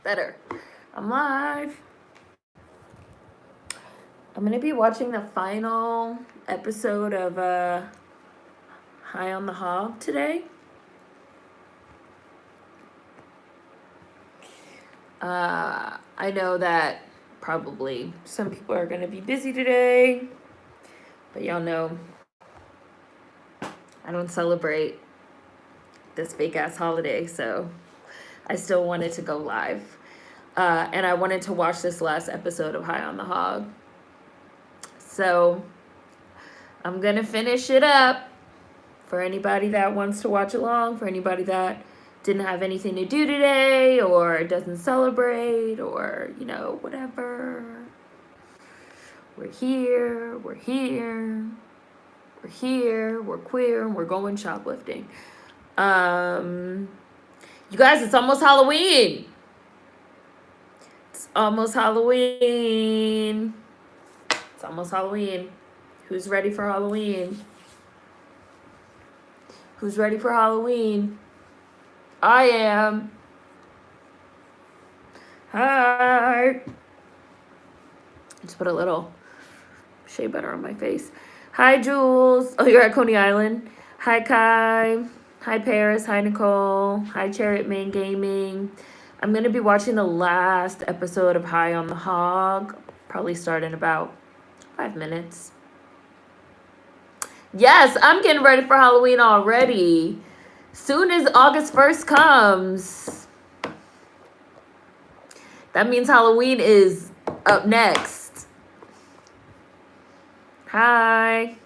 Better. I'm live. I'm gonna be watching the final episode of High on the Hog today. I know that probably some people are gonna be busy today, but y'all know I don't celebrate this fake ass holiday, so I still wanted to go live. And I wanted to watch this last episode of High on the Hog. So I'm gonna finish it up for anybody that wants to watch along, for anybody that didn't have anything to do today or doesn't celebrate or, whatever. We're here, we're here, we're here, we're queer, and we're going shoplifting. You guys, it's almost Halloween. It's almost Halloween. It's almost Halloween. Who's ready for Halloween? Who's ready for Halloween? I am. Hi. Just put a little shea butter on my face. Hi, Jules. Oh, you're at Coney Island. Hi, Kai. Hi, Paris. Hi, Nicole. Hi, Chariot Man Gaming. I'm going to be watching the last episode of High on the Hog. Probably start in about 5 minutes. Yes, I'm getting ready for Halloween already. Soon as August 1st comes, that means Halloween is up next. Hi.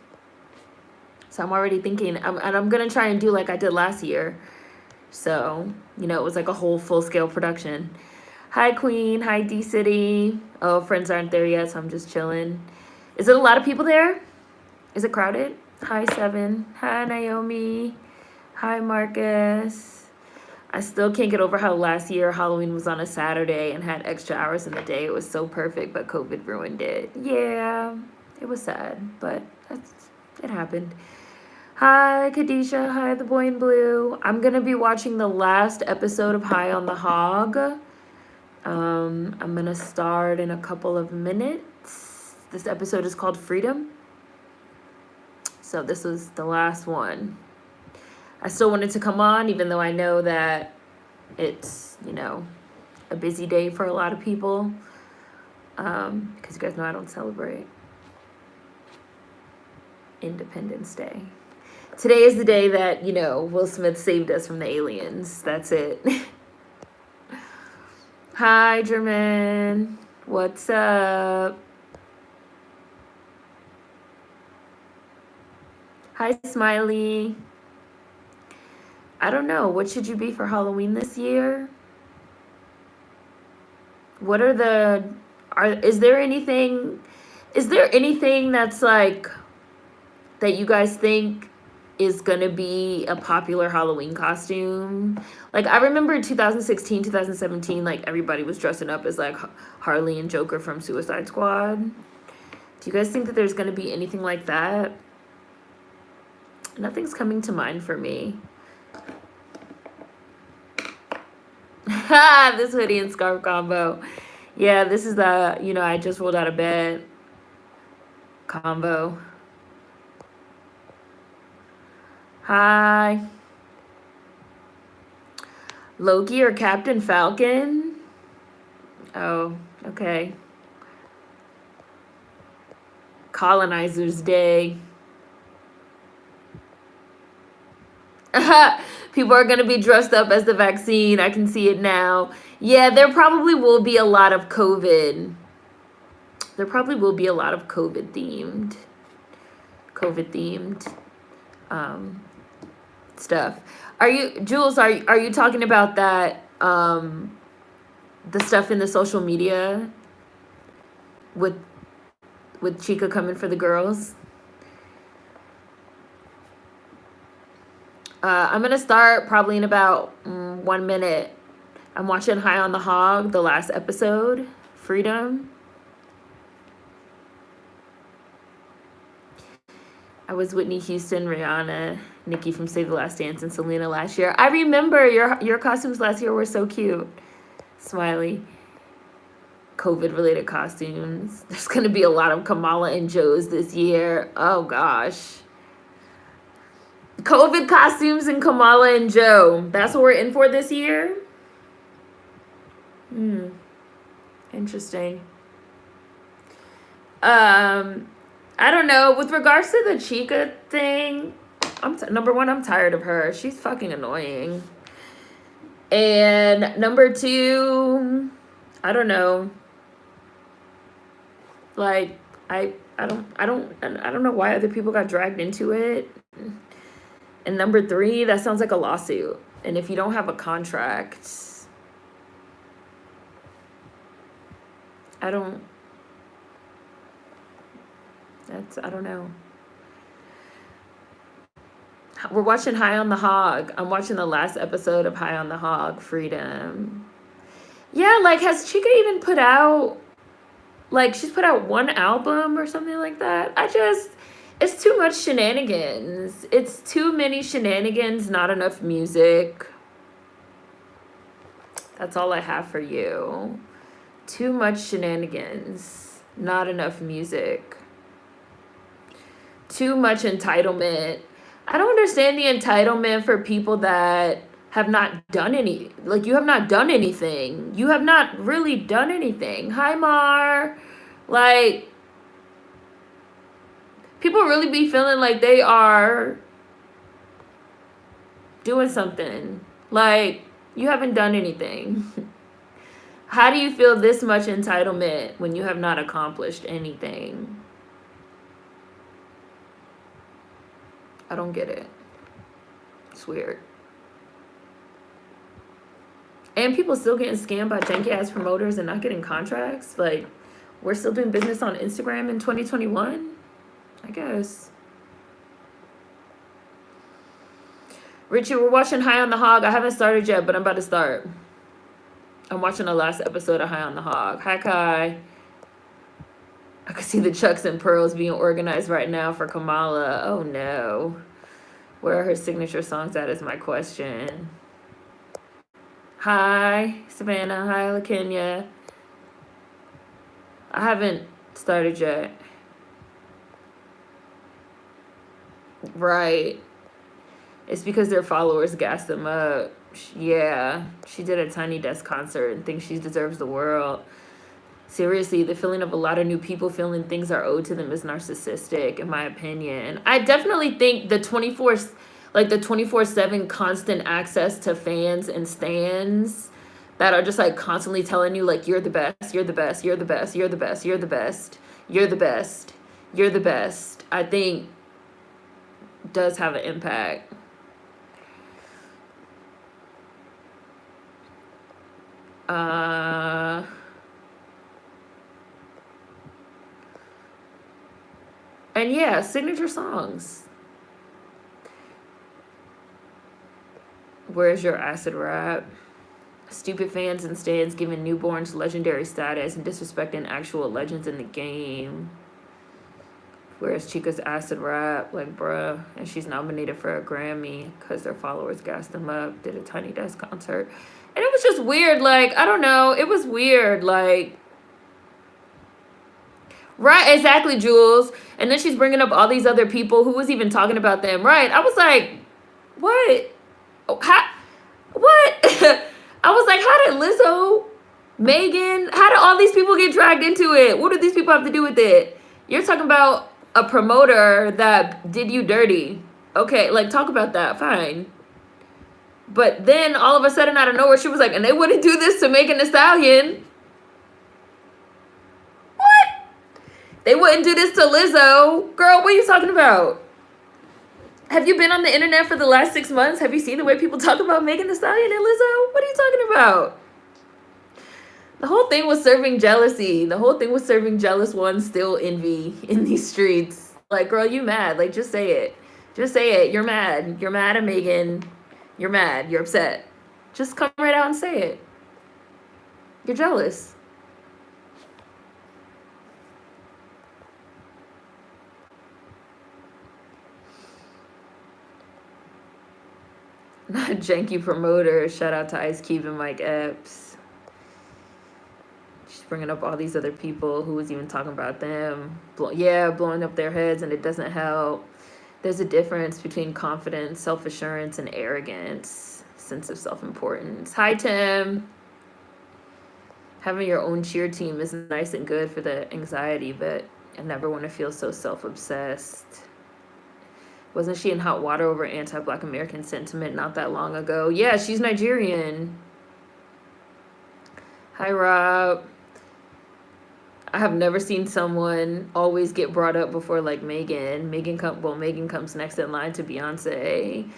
So I'm already thinking, I'm going to try and do like I did last year. So, it was like a whole full-scale production. Hi, Queen. Hi, D-City. Oh, friends aren't there yet, so I'm just chilling. Is it a lot of people there? Is it crowded? Hi, Seven. Hi, Naomi. Hi, Marcus. I still can't get over how last year Halloween was on a Saturday and had extra hours in the day. It was so perfect, but COVID ruined it. Yeah, it was sad, but it happened. Hi, Kadisha. Hi, the boy in blue. I'm going to be watching the last episode of High on the Hog. I'm going to start in a couple of minutes. This episode is called Freedom. So this was the last one. I still wanted to come on, even though I know that it's, a busy day for a lot of people. Because you guys know I don't celebrate Independence Day. Today is the day that, Will Smith saved us from the aliens. That's it. Hi, Jermaine. What's up? Hi, Smiley. I don't know. What should you be for Halloween this year? What are is there anything that's like, that you guys think is gonna be a popular Halloween costume? Like, I remember in 2016, 2017, like, everybody was dressing up as, like, Harley and Joker from Suicide Squad. Do you guys think that there's gonna be anything like that? Nothing's coming to mind for me. This hoodie and scarf combo. Yeah, this is the, I just rolled out of bed combo. Hi. Loki or Captain Falcon? Oh, okay. Colonizers Day. People are going to be dressed up as the vaccine. I can see it now. Yeah, there probably will be a lot of COVID. There probably will be a lot of COVID themed stuff. Jules, are you talking about that, the stuff in the social media with Chica coming for the girls? I'm going to start probably in about 1 minute. I'm watching High on the Hog, the last episode, Freedom. I was Whitney Houston, Rihanna, Nikki from Save the Last Dance, and Selena last year. I remember your costumes last year were so cute. Smiley. COVID-related costumes. There's going to be a lot of Kamala and Joes this year. Oh, gosh. COVID costumes and Kamala and Joe. That's what we're in for this year? Interesting. I don't know. With regards to the Chica thing, number one, I'm tired of her. She's fucking annoying. And number two, I don't know. Like, I don't know why other people got dragged into it. And number three, that sounds like a lawsuit. And if you don't have a contract, I don't know. We're watching High on the Hog. I'm watching the last episode of High on the Hog, Freedom. Yeah, like, has Chica even put out, like, she's put out one album or something like that? It's too much shenanigans. It's too many shenanigans, not enough music. That's all I have for you. Too much shenanigans, not enough music. Too much entitlement. I don't understand the entitlement for people that have not done any, like, you have not done anything. You have not really done anything. Hi, Mar. Like, people really be feeling like they are doing something. Like, you haven't done anything. How do you feel this much entitlement when you have not accomplished anything? I don't get it. It's weird. And people still getting scammed by janky ass promoters and not getting contracts. Like, we're still doing business on Instagram in 2021? I guess. Richie, we're watching High on the Hog. I haven't started yet, but I'm about to start. I'm watching the last episode of High on the Hog. Hi, Kai. I can see the Chucks and Pearls being organized right now for Kamala. Oh, no. Where are her signature songs at is my question. Hi, Savannah. Hi, LaKenya. I haven't started yet. Right. It's because their followers gassed them up. Yeah. She did a Tiny Desk concert and thinks she deserves the world. Seriously, the feeling of a lot of new people feeling things are owed to them is narcissistic, in my opinion. I definitely think the 24/7 constant access to fans and stans that are just like constantly telling you like, you're the best, you're the best, you're the best, you're the best, you're the best, you're the best, you're the best, I think does have an impact. And yeah, signature songs. Where's your acid rap? Stupid fans and stands giving newborns legendary status and disrespecting actual legends in the game. Where's Chica's acid rap? Like, bruh. And she's nominated for a Grammy because their followers gassed them up, did a Tiny Desk concert. And it was just weird. Like, I don't know. It was weird. Like, right, exactly, Jules. And then she's bringing up all these other people. Who was even talking about them? Right. I was like, what? How? What? I was like, how did Lizzo, Megan, how did all these people get dragged into it? What do these people have to do with it? You're talking about a promoter that did you dirty. Okay, like, talk about that. Fine. But then all of a sudden out of nowhere, she was like, and they wouldn't do this to Megan Thee Stallion. What? They wouldn't do this to Lizzo. Girl, what are you talking about? Have you been on the internet for the last 6 months? Have you seen the way people talk about Megan Thee Stallion and Lizzo? What are you talking about? The whole thing was serving jealousy. The whole thing was serving jealous ones still envy in these streets. Like, girl, you mad. Like, just say it. Just say it. You're mad. You're mad at Megan. You're mad. You're upset. Just come right out and say it. You're jealous. Not janky promoter. Shout out to Ice Cube and Mike Epps. bringing up all these other people who was even talking about them. Blowing up their heads, and it doesn't help. There's a difference between confidence, self-assurance, and arrogance. Sense of self-importance. Hi, Tim. Having your own cheer team is nice and good for the anxiety, but I never want to feel so self-obsessed. Wasn't she in hot water over anti-Black American sentiment not that long ago? Yeah, she's Nigerian. Hi, Rob. I have never seen someone always get brought up before like Megan. Megan comes next in line to Beyonce.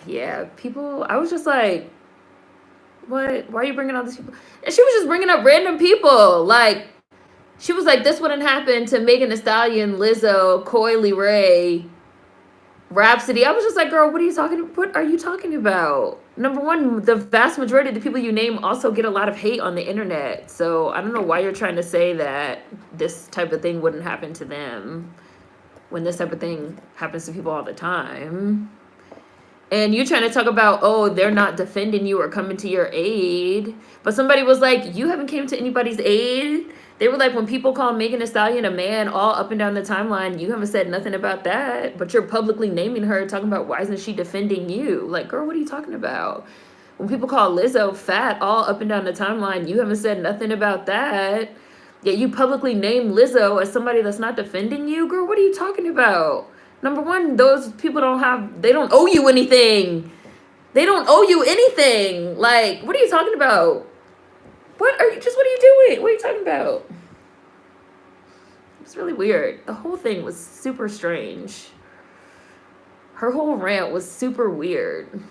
Yeah, people, I was just like, what? Why are you bringing all these people? And she was just bringing up random people. Like, she was like, this wouldn't happen to Megan Thee Stallion, Lizzo, Coi Leray, Rhapsody. I was just like, girl, what are you talking about? Number one, the vast majority of the people you name also get a lot of hate on the internet. So I don't know why you're trying to say that this type of thing wouldn't happen to them when this type of thing happens to people all the time. And you're trying to talk about, oh, they're not defending you or coming to your aid. But somebody was like, you haven't came to anybody's aid. They were like, when people call Megan Thee Stallion a man all up and down the timeline, you haven't said nothing about that. But you're publicly naming her, talking about why isn't she defending you? Like, girl, what are you talking about? When people call Lizzo fat all up and down the timeline, you haven't said nothing about that. Yet you publicly name Lizzo as somebody that's not defending you. Girl, what are you talking about? Number one, those people they don't owe you anything. They don't owe you anything. Like, what are you talking about? What are you doing? What are you talking about? It's really weird. The whole thing was super strange. Her whole rant was super weird.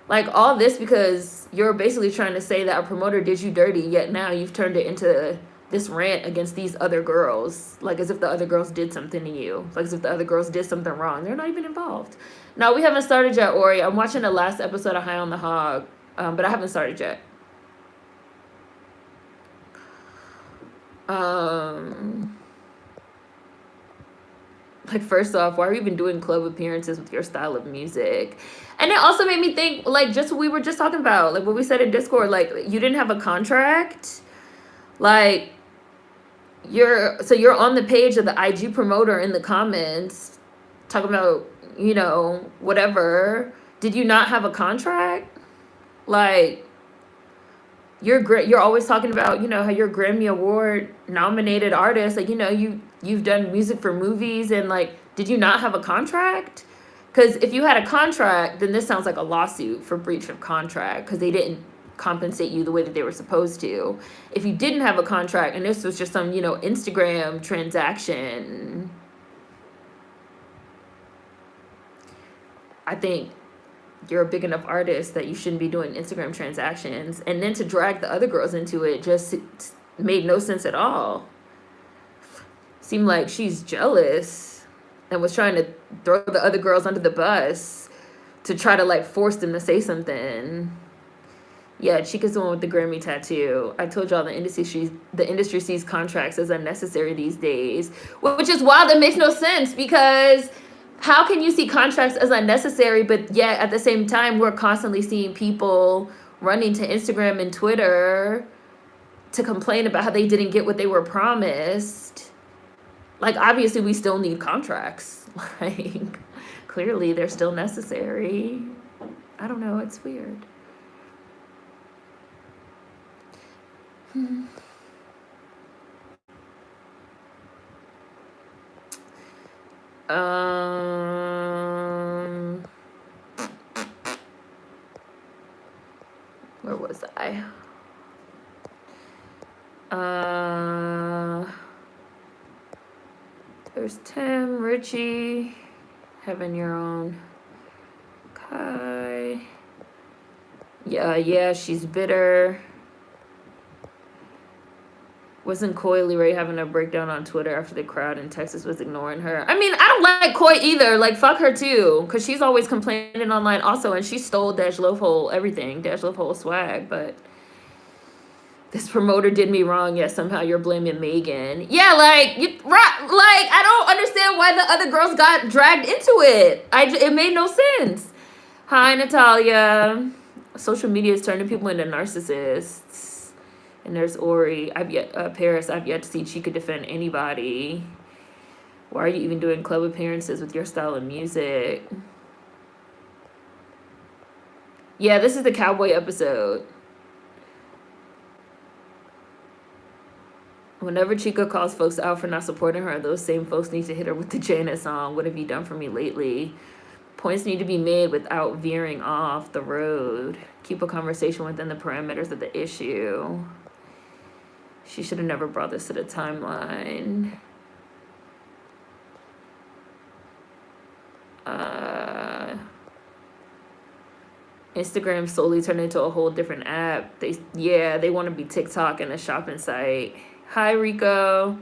Like, all this because you're basically trying to say that a promoter did you dirty, yet now you've turned it into this rant against these other girls, like as if the other girls did something to you, like as if the other girls did something wrong. They're not even involved. No, we haven't started yet, Ori. I'm watching the last episode of High on the Hog, but I haven't started yet. Like, first off, why are you even doing club appearances with your style of music? And it also made me think, like, just what we were just talking about, like what we said in Discord, like, you didn't have a contract. Like, you're on the page of the IG promoter in the comments talking about, you know, whatever. Did you not have a contract? Like, you're always talking about, you know, how you're a Grammy Award nominated artist. Like, you know, you've done music for movies, and like, did you not have a contract? Because if you had a contract, then this sounds like a lawsuit for breach of contract because they didn't compensate you the way that they were supposed to. If you didn't have a contract and this was just some, you know, Instagram transaction, I think you're a big enough artist that you shouldn't be doing Instagram transactions. And then to drag the other girls into it just made no sense at all. Seemed like she's jealous and was trying to throw the other girls under the bus to try to like force them to say something. Yeah, Chica's the one with the Grammy tattoo. I told y'all the industry sees contracts as unnecessary these days, which is wild. That makes no sense, because how can you see contracts as unnecessary, but yet at the same time we're constantly seeing people running to Instagram and Twitter to complain about how they didn't get what they were promised? Like, obviously we still need contracts. Like, clearly they're still necessary. I don't know, it's weird. Where was I? There's Tim, Richie, having your own. Kai. Yeah, she's bitter. Wasn't Coi Leray having a breakdown on Twitter after the crowd in Texas was ignoring her? I mean, I don't like Coi either. Like, fuck her too, because she's always complaining online also, and she stole Dash Loafhole everything, Dash Loafhole swag. But this promoter did me wrong, yet somehow you're blaming Megan. Yeah, like, I don't understand why the other girls got dragged into it. It made no sense. Hi, Natalia. social media is turning people into narcissists. And there's Ori. Paris. I've yet to see Chica defend anybody. Why are you even doing club appearances with your style of music? Yeah, this is the Cowboy episode. Whenever Chica calls folks out for not supporting her, those same folks need to hit her with the Janet song, "What have you done for me lately?" Points need to be made without veering off the road. Keep a conversation within the parameters of the issue. She should have never brought this to the timeline. Instagram slowly turned into a whole different app. They want to be TikTok and a shopping site. Hi, Rico.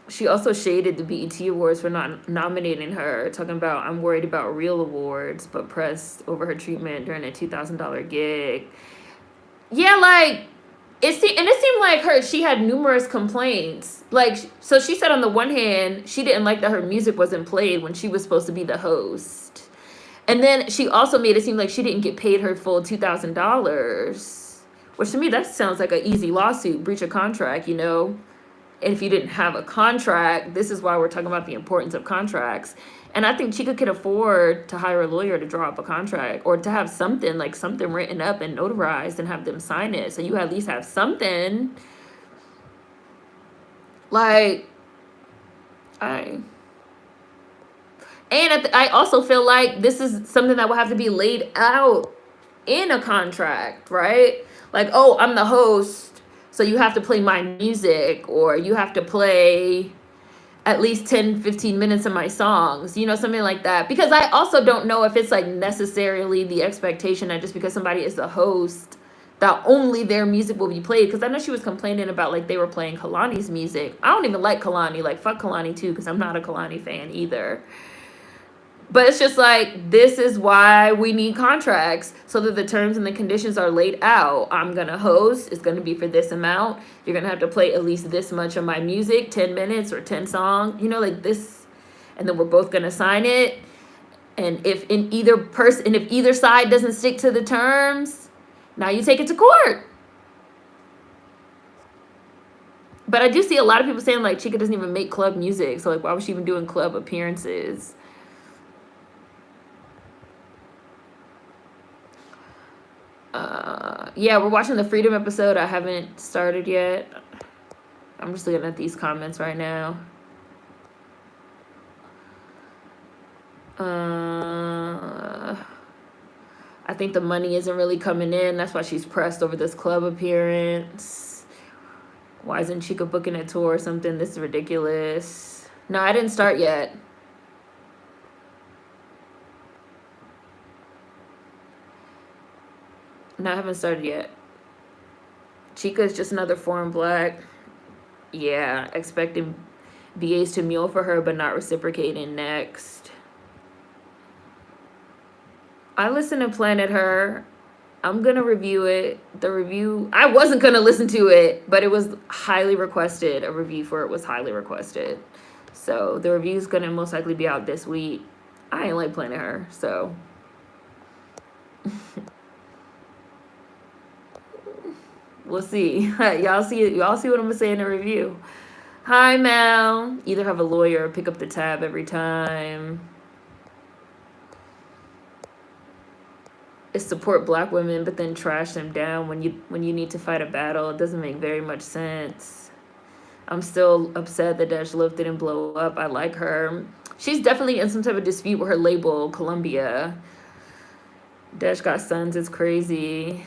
She also shaded the BET Awards for not nominating her, talking about, "I'm worried about real awards," but pressed over her treatment during a $2,000 gig. Yeah, like, it seemed like she had numerous complaints. Like, so she said on the one hand, she didn't like that her music wasn't played when she was supposed to be the host. And then she also made it seem like she didn't get paid her full $2,000, which to me, that sounds like an easy lawsuit, breach of contract, you know? And if you didn't have a contract, this is why we're talking about the importance of contracts. And I think Chica could afford to hire a lawyer to draw up a contract, or to have something written up and notarized and have them sign it. So you at least have something. Like, I also feel like this is something that will have to be laid out in a contract, right? Like, oh, I'm the host, so you have to play my music, or you have to play at least 10, 15 minutes of my songs, you know, something like that. Because I also don't know if it's like necessarily the expectation that just because somebody is the host, that only their music will be played. Because I know she was complaining about, like, they were playing Kalani's music. I don't even like Kalani. Like, fuck Kalani too, because I'm not a Kalani fan either. But it's just like, this is why we need contracts, so that the terms and the conditions are laid out. I'm going to host. It's going to be for this amount. You're going to have to play at least this much of my music, 10 minutes or 10 songs, you know, like this. And then we're both going to sign it. And if either side doesn't stick to the terms, now you take it to court. But I do see a lot of people saying, like, Chica doesn't even make club music. So, like, why was she even doing club appearances? Yeah, we're watching the Freedom episode. I haven't started yet. I'm just looking at these comments right now. I think the money isn't really coming in. That's why she's pressed over this club appearance. Why isn't Chica booking a tour or something? This is ridiculous. No, I didn't start yet. No, I haven't started yet. Chica is just another foreign black. Yeah, expecting BAs to mule for her, but not reciprocating next. I listened to Planet Her. I'm going to review it. I wasn't going to listen to it, but it was highly requested. A review for it was highly requested. So the review is going to most likely be out this week. I ain't like Planet Her, so... We'll see. Y'all see what I'm gonna say in the review. Hi, Mel. Either have a lawyer or pick up the tab every time. It's support black women, but then trash them down when you need to fight a battle. It doesn't make very much sense. I'm still upset that Dash Loaf didn't blow up. I like her. She's definitely in some type of dispute with her label, Columbia. Dash got sons. It's crazy.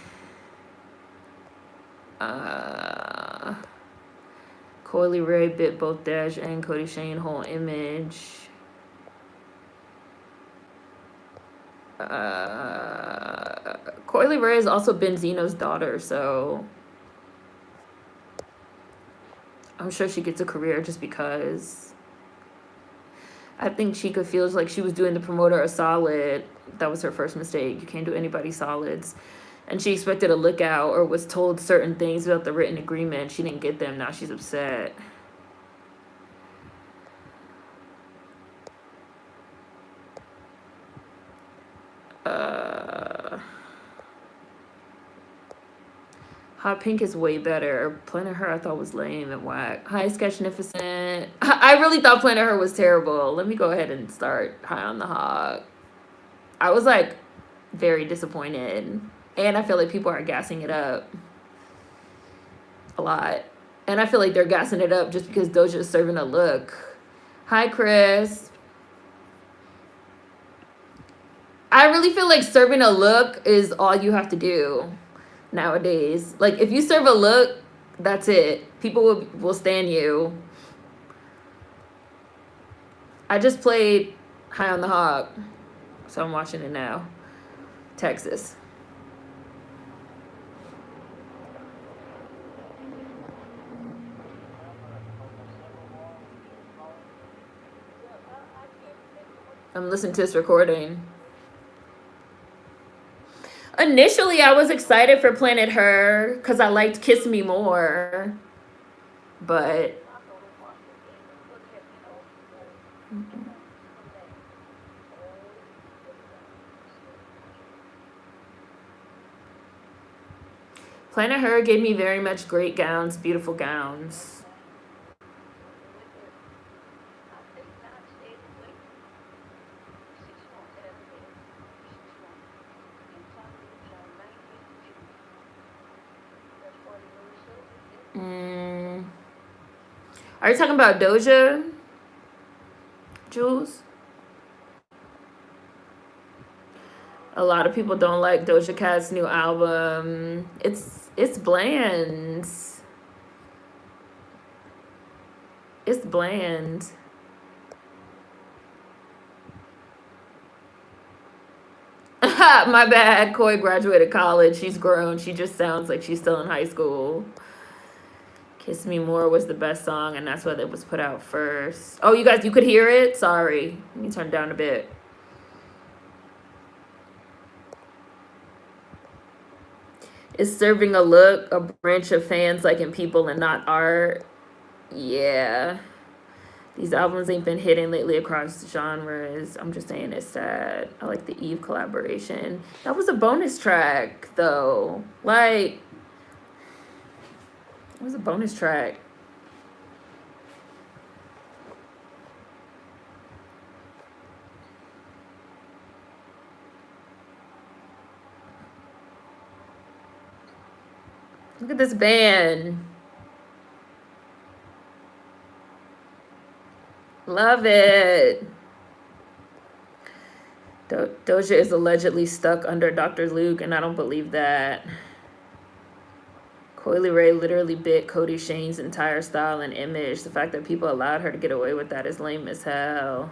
Coily Ray bit both Dash and Cody Shane whole image. Coily Ray has also been Zeno's daughter, so I'm sure she gets a career just because. I think Chica feels like she was doing the promoter a solid. That was her first mistake. You can't do anybody solids. And she expected a lookout or was told certain things without the written agreement. She didn't get them. Now she's upset. Hot Pink is way better. Planet Her I thought was lame and whack. Hi, Sketchnificent. I really thought Planet Her was terrible. Let me go ahead and start High on the Hog. I was like very disappointed. And I feel like people are gassing it up a lot. And I feel like they're gassing it up just because Doja is serving a look. Hi, Chris. I really feel like serving a look is all you have to do nowadays. Like, if you serve a look, that's it. People will stand you. I just played High on the Hog, so I'm watching it now. Texas. I'm listening to this recording. Initially, I was excited for Planet Her because I liked Kiss Me More. But Planet Her gave me very much great gowns, beautiful gowns. Are you talking about Doja, Jules? A lot of people don't like Doja Cat's new album. It's bland. It's bland. My bad. Koi graduated college. She's grown. She just sounds like she's still in high school. Kiss Me More was the best song, and that's what it was put out first. Oh, you guys, you could hear it? Sorry. Let me turn it down a bit. Is serving a look a branch of fans like in people and not art? Yeah. These albums ain't been hitting lately across genres. I'm just saying it's sad. I like the Eve collaboration. That was a bonus track, though. Like, it was a bonus track. Look at this band. Love it. Doja is allegedly stuck under Dr. Luke, and I don't believe that. Coily Ray literally bit Cody Shane's entire style and image. The fact that people allowed her to get away with that is lame as hell.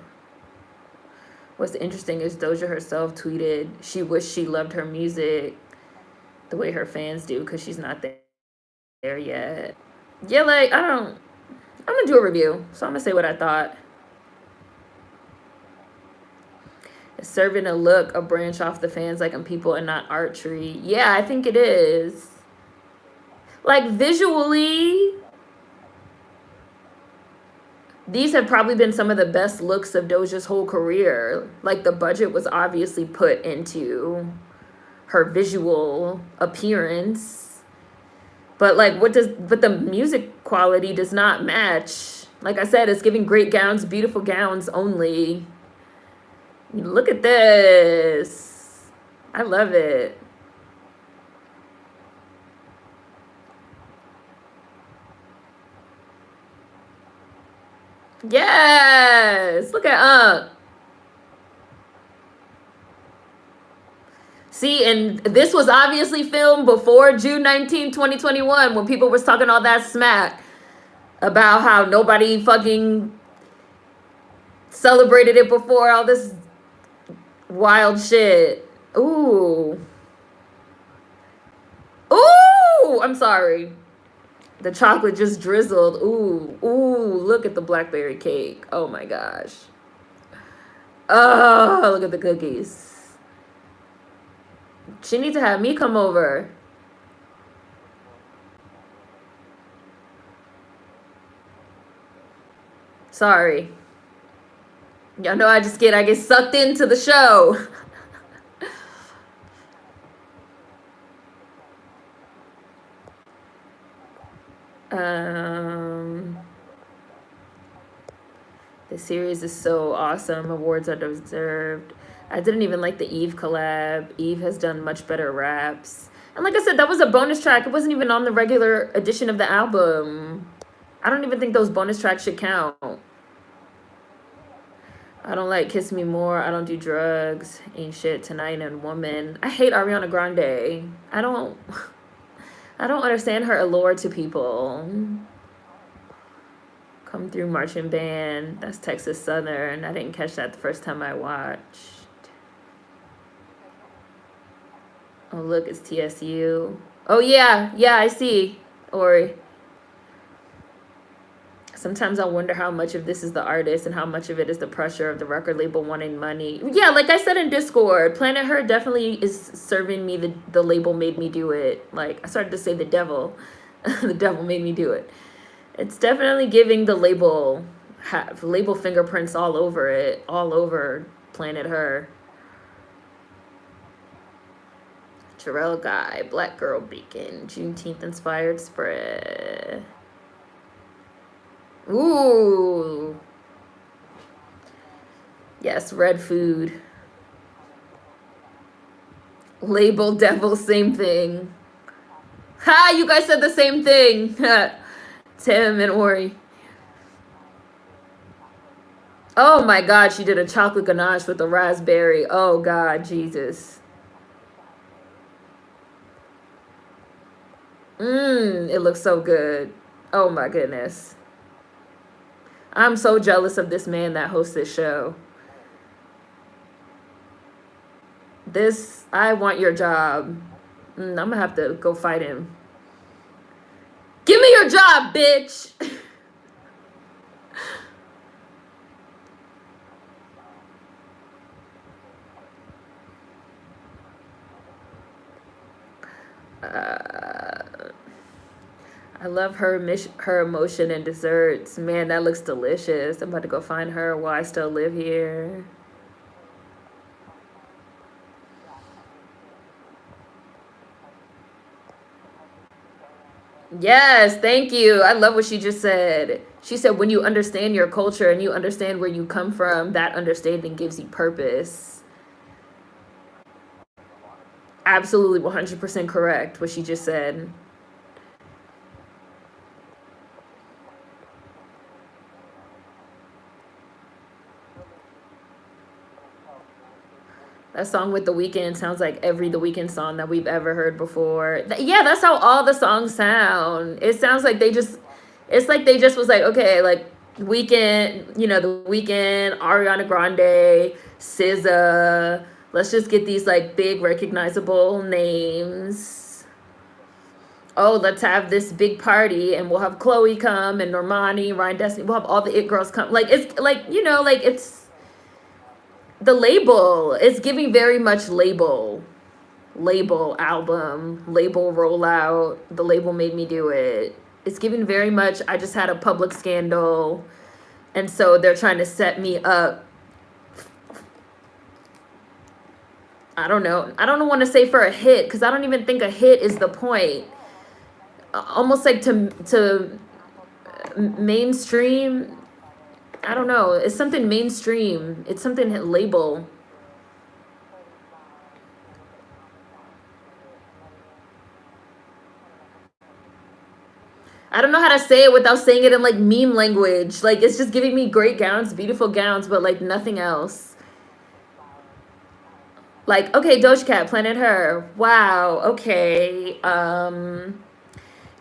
What's interesting is Doja herself tweeted she wished she loved her music the way her fans do because she's not there yet. Yeah, like, I'm gonna do a review, so I'm gonna say what I thought. Serving a look, a branch off the fans like in people and not archery. Yeah, I think it is. Like, visually, these have probably been some of the best looks of Doja's whole career. Like, the budget was obviously put into her visual appearance. But, like, but the music quality does not match. Like I said, it's giving great gowns, beautiful gowns only. Look at this. I love it. Yes. Look at See, and this was obviously filmed before June 19, 2021, when people was talking all that smack about how nobody fucking celebrated it before, all this wild shit. Ooh. Ooh, I'm sorry. The chocolate just drizzled. Ooh, look at the blackberry cake. Oh my gosh. Oh, look at the cookies. She needs to have me come over. Sorry. Y'all know I get sucked into the show. Um, the series is so awesome. Awards are deserved. I didn't even like the Eve collab. Eve has done much better raps. And like I said, that was a bonus track. It wasn't even on the regular edition of the album. I don't even think those bonus tracks should count. I don't like Kiss Me More. I don't do drugs. Ain't Shit, Tonight, and Woman. I hate Ariana Grande. I don't understand her allure to people. Come Through Marching Band. That's Texas Southern. I didn't catch that the first time I watched. Oh, look, it's TSU. Oh, yeah. Yeah, I see. Ori. Sometimes I wonder how much of this is the artist and how much of it is the pressure of the record label wanting money. Yeah, like I said in Discord, Planet Her definitely is serving me the label made me do it. Like, I started to say the devil. The devil made me do it. It's definitely giving the label label fingerprints all over it, all over Planet Her. Jarrell Guy, Black Girl Beacon, Juneteenth inspired spread. Ooh. Yes, red food. Label devil, same thing. Ha, you guys said the same thing. Tim and Ori. Oh my God, she did a chocolate ganache with a raspberry. Oh God, Jesus. It looks so good. Oh my goodness. I'm so jealous of this man that hosts this show. I want your job. I'm gonna have to go fight him. Give me your job, bitch. I love her emotion and desserts. Man, that looks delicious. I'm about to go find her while I still live here. Yes, thank you. I love what she just said. She said, when you understand your culture and you understand where you come from, that understanding gives you purpose. Absolutely 100% correct what she just said. That song with The Weeknd sounds like every The Weeknd song that we've ever heard before. Yeah, that's how all the songs sound. It sounds like it's like they just was like, okay, like Weeknd, The Weeknd, Ariana Grande, SZA. Let's just get these like big recognizable names. Oh, let's have this big party and we'll have Chloe come and Normani, Ryan Destiny. We'll have all the it girls come. Like, it's like, like it's the label is giving very much label album, label rollout. The label made me do it. It's giving very much, I just had a public scandal. And so they're trying to set me up. I don't know. I don't want to say for a hit because I don't even think a hit is the point. Almost like to mainstream. I don't know. It's something mainstream. It's something label. I don't know how to say it without saying it in like meme language. Like, it's just giving me great gowns, beautiful gowns, but like nothing else. Like, okay, Doja Cat, Planet Her. Wow, okay.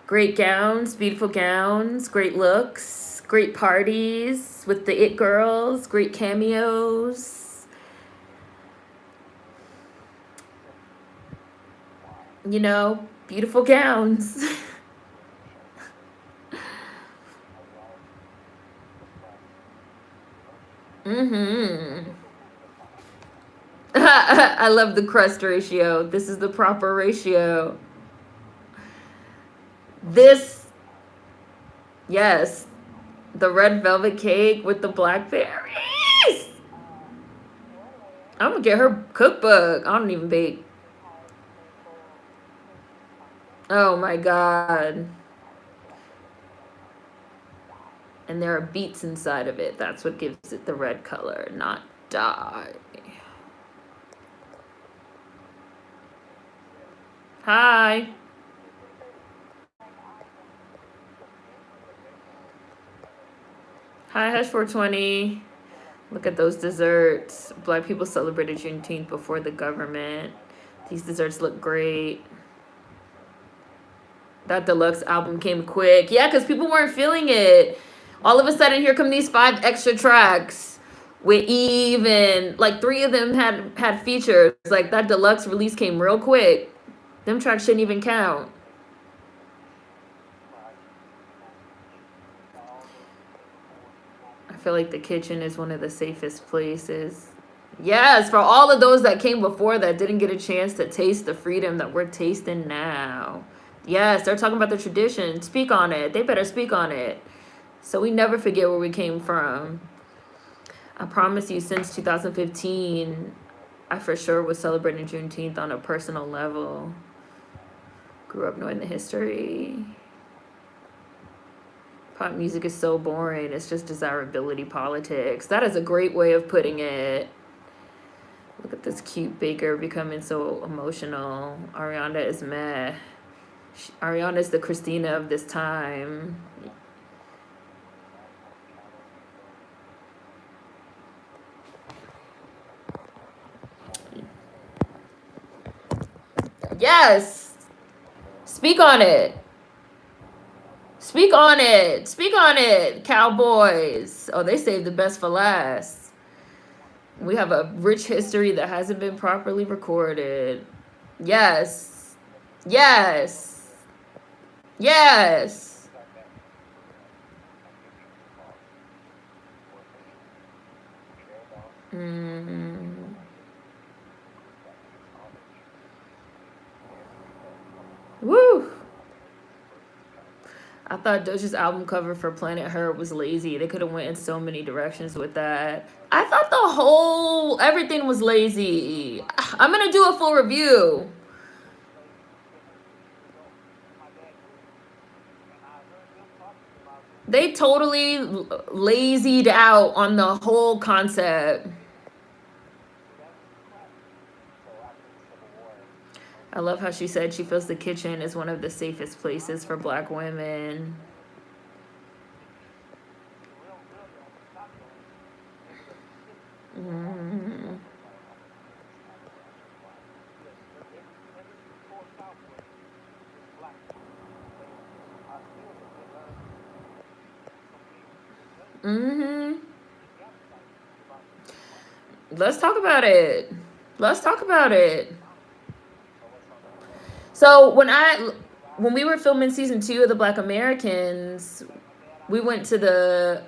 Great gowns, beautiful gowns, great looks, great parties with the it girls, great cameos. Beautiful gowns. I love the crust ratio. This is the proper ratio. Yes, the red velvet cake with the blackberries. I'm gonna get her cookbook. I don't even bake. Oh my God. And there are beats inside of it. That's what gives it the red color, not dye. Hi. Hi, Hush 420. Look at those desserts. Black people celebrated Juneteenth before the government. These desserts look great. That deluxe album came quick. Yeah, because people weren't feeling it. All of a sudden, here come these 5 extra tracks with Eve, and like 3 of them had features. Like that deluxe release came real quick. Them tracks shouldn't even count. I feel like the kitchen is one of the safest places. Yes, for all of those that came before that didn't get a chance to taste the freedom that we're tasting now. Yes, they're talking about the tradition. Speak on it. They better speak on it. So we never forget where we came from. I promise you, since 2015, I for sure was celebrating Juneteenth on a personal level. Grew up knowing the history. Pop music is so boring. It's just desirability politics. That is a great way of putting it. Look at this cute baker becoming so emotional. Ariana is meh. Ariana is the Christina of this time. Yes. Speak on it. Speak on it. Speak on it, Cowboys. Oh, they saved the best for last. We have a rich history that hasn't been properly recorded. Yes. Yes. Yes. Woo. I thought Doja's album cover for Planet Her was lazy. They could have went in so many directions with that. I thought everything was lazy. I'm gonna do a full review. They totally lazied out on the whole concept. I love how she said she feels the kitchen is one of the safest places for Black women. Let's talk about it. Let's talk about it. So when we were filming season 2 of the Black Americans, we went to the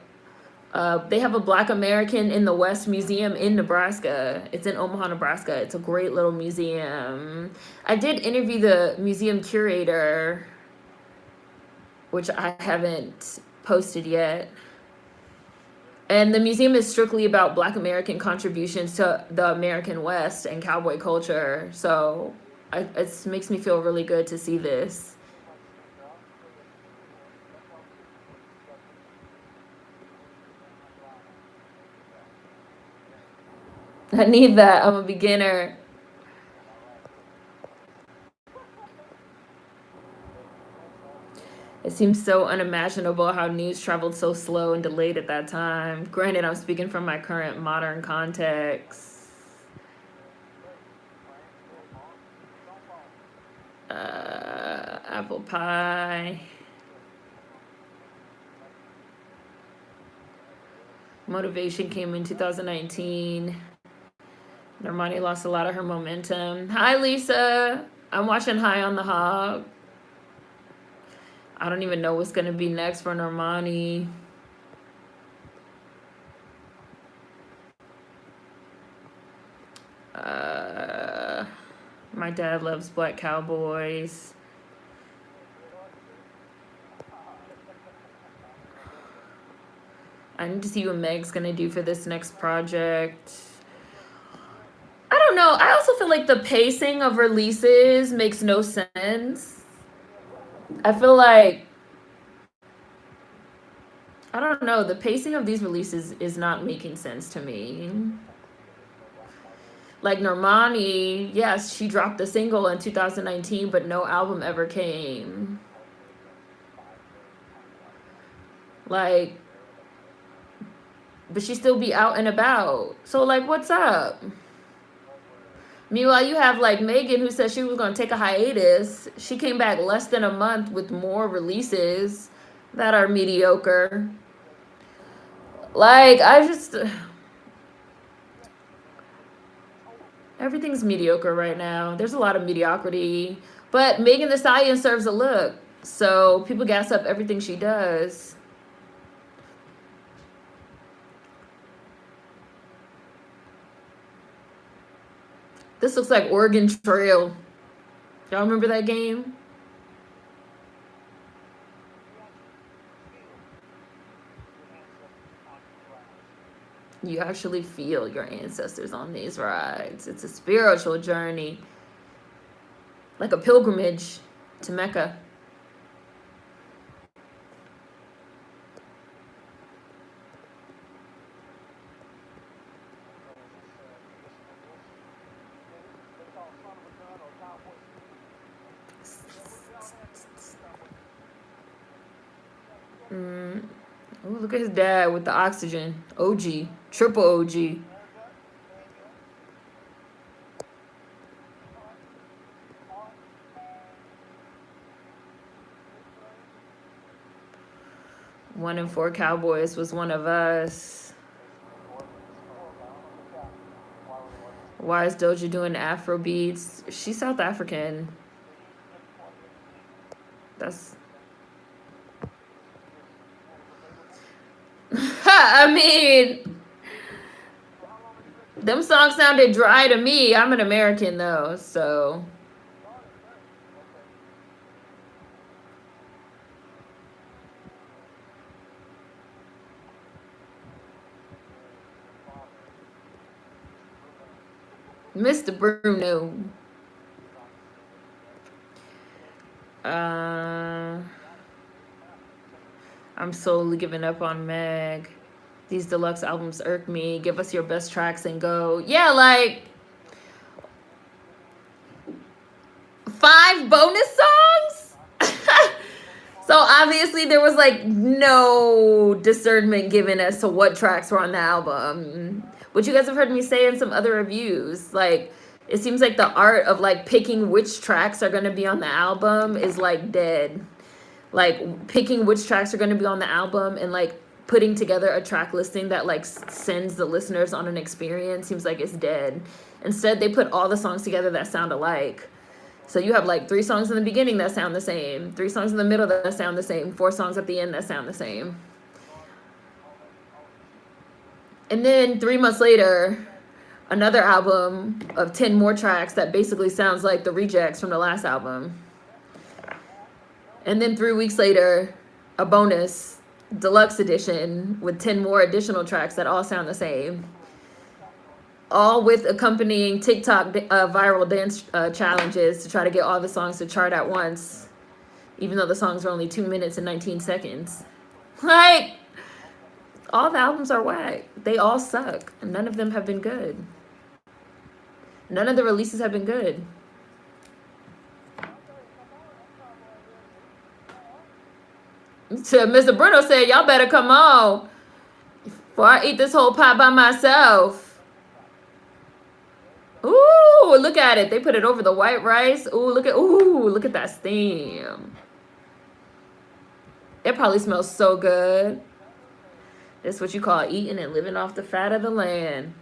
they have a Black American in the West Museum in Nebraska. It's in Omaha, Nebraska. It's a great little museum. I did interview the museum curator, which I haven't posted yet. And the museum is strictly about Black American contributions to the American West and cowboy culture. So it makes me feel really good to see this. I need that. I'm a beginner. It seems so unimaginable how news traveled so slow and delayed at that time. Granted, I'm speaking from my current modern context. Apple pie. Motivation came in 2019. Normani lost a lot of her momentum. Hi, Lisa. I'm watching High on the Hog. I don't even know what's going to be next for Normani. My dad loves Black Cowboys. I need to see what Meg's going to do for this next project. I don't know. I also feel like the pacing of releases makes no sense. I feel like I don't know. The pacing of these releases is not making sense to me. Like Normani, yes, she dropped a single in 2019, but no album ever came. Like, but she still be out and about. So like, what's up? Meanwhile, you have like Megan who said she was gonna take a hiatus. She came back less than a month with more releases that are mediocre. Like, I just everything's mediocre right now. There's a lot of mediocrity. But Megan Thee Stallion serves a look. So people gas up everything she does. This looks like Oregon Trail. Y'all remember that game? You actually feel your ancestors on these rides. It's a spiritual journey, like a pilgrimage to Mecca. Oh, look at his dad with the oxygen. OG. Triple OG. One in four Cowboys was one of us. Why is Doja doing Afro beats? She's South African. That's... I mean, them songs sounded dry to me. I'm an American though, so... Mr. Bruno. I'm slowly giving up on Meg. These deluxe albums irk me. Give us your best tracks and go. Yeah, like 5 bonus songs? So obviously there was like no discernment given as to what tracks were on the album. Which you guys have heard me say in some other reviews. Like, it seems like the art of like picking which tracks are going to be on the album is like dead. Like picking which tracks are going to be on the album and like putting together a track listing that like sends the listeners on an experience seems like it's dead. Instead, they put all the songs together that sound alike. So you have like 3 songs in the beginning that sound the same, 3 songs in the middle that sound the same, 4 songs at the end that sound the same. And then 3 months later, another album of 10 more tracks that basically sounds like the rejects from the last album. And then 3 weeks later, a bonus deluxe edition with 10 more additional tracks that all sound the same. All with accompanying TikTok viral dance challenges to try to get all the songs to chart at once, even though the songs are only 2 minutes and 19 seconds. Like, all the albums are whack. They all suck. None of them have been good. None of the releases have been good. So Mr. Bruno said, y'all better come on before I eat this whole pie by myself. Ooh, look at it. They put it over the white rice. Ooh, look at that steam. It probably smells so good. That's what you call eating and living off the fat of the land.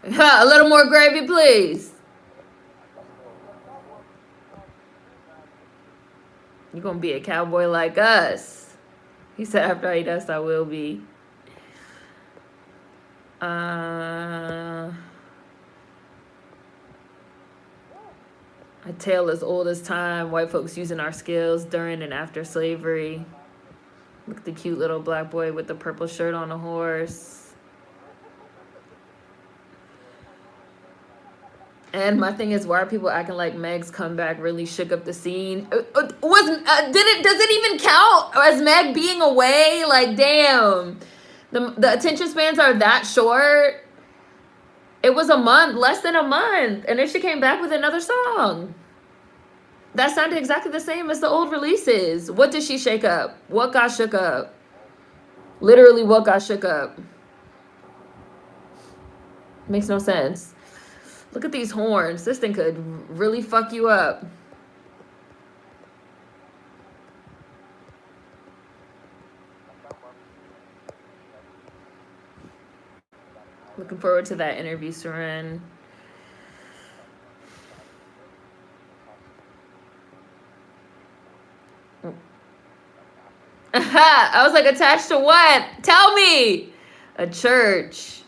A little more gravy, please. You're going to be a cowboy like us. He said, after I eat us, I will be. A tale as old as time. White folks using our skills during and after slavery. Look at the cute little black boy with the purple shirt on a horse. And my thing is, why are people acting like Meg's comeback really shook up the scene? Does it even count as Meg being away? Like, damn, the attention spans are that short. It was a month, less than a month, and then she came back with another song that sounded exactly the same as the old releases. What did she shake up? What got shook up? Literally, what got shook up? Makes no sense. Look at these horns. This thing could really fuck you up. Looking forward to that interview, Seren. I was like, attached to what? Tell me. A church.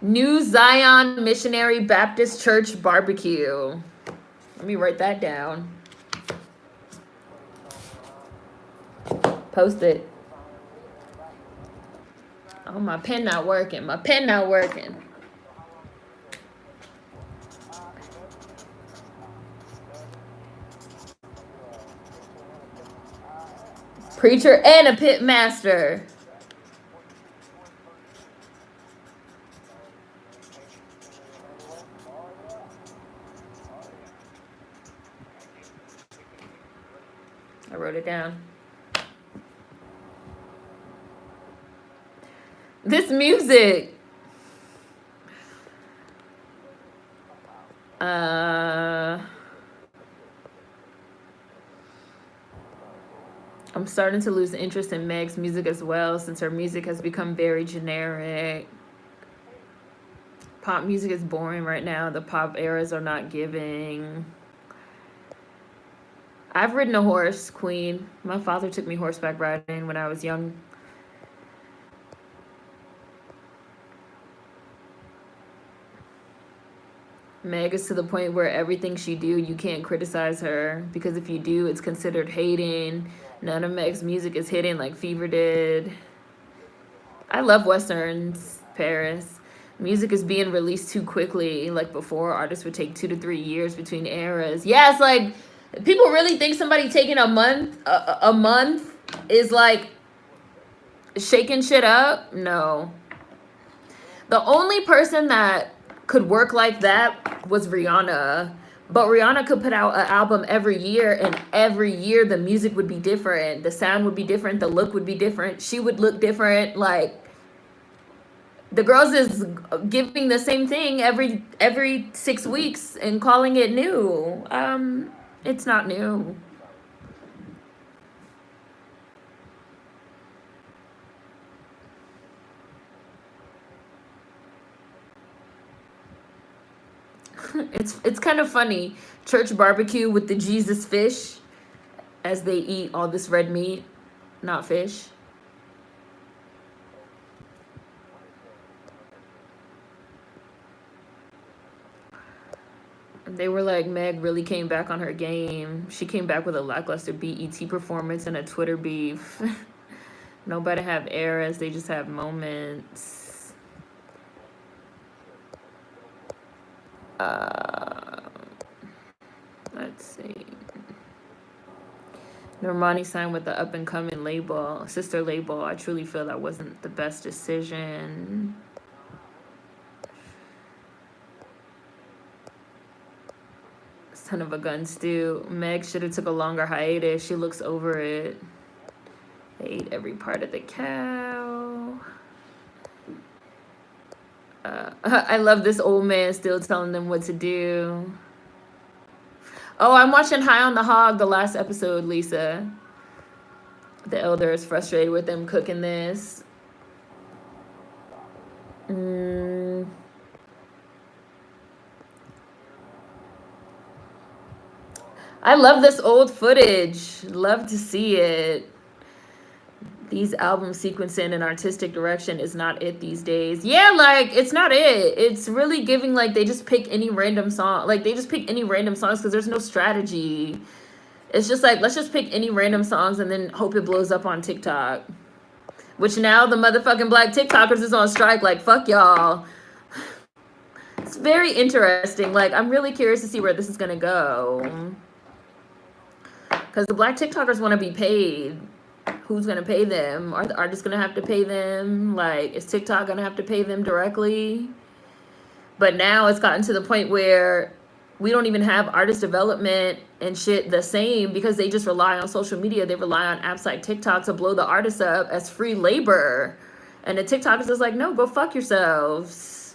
New Zion Missionary Baptist Church barbecue. Let me write that down. Post it. Oh, my pen not working. My pen not working. Preacher and a pit master. I wrote it down. This music. I'm starting to lose interest in Meg's music as well, since her music has become very generic. Pop music is boring right now. The pop eras are not giving. I've ridden a horse, Queen. My father took me horseback riding when I was young. Meg is to the point where everything she do, you can't criticize her, because if you do, it's considered hating. None of Meg's music is hitting like Fever did. I love Westerns, Paris. Music is being released too quickly. Like before, artists would take 2 to 3 years between eras. Yeah, it's like, people really think somebody taking a month is like shaking shit up? No. The only person that could work like that was Rihanna. But Rihanna could put out an album every year, and every year the music would be different. The sound would be different. The look would be different. She would look different. Like, the girls is giving the same thing every 6 weeks and calling it new. It's not new. It's kind of funny. Church barbecue with the Jesus fish as they eat all this red meat, not fish. They were like, Meg really came back on her game. She came back with a lackluster BET performance and a Twitter beef. Nobody have eras, they just have moments. Let's see. Normani signed with the up and coming label, sister label. I truly feel that wasn't the best decision. Son of a gun stew. Meg should have took a longer hiatus. She looks over it. They ate every part of the cow. I love this old man still telling them what to do. Oh, I'm watching High on the Hog, the last episode, Lisa. The elder is frustrated with them cooking this. I love this old footage. Love to see it. These album sequencing and artistic direction is not it these days. Yeah, like, it's not it. It's really giving, like, they just pick any random song. Like, they just pick any random songs because there's no strategy. It's just like, let's just pick any random songs and then hope it blows up on TikTok. Which now the motherfucking black TikTokers is on strike. Like, fuck y'all. very interesting. Like, I'm really curious to see where this is gonna go. Because the black TikTokers want to be paid. Who's gonna pay them? Are the artists gonna have to pay them? Like, is TikTok gonna have to pay them directly? But now it's gotten to the point where we don't even have artist development and shit the same because they just rely on social media. They rely on apps like TikTok to blow the artists up as free labor. And the TikTokers is like, no, go fuck yourselves.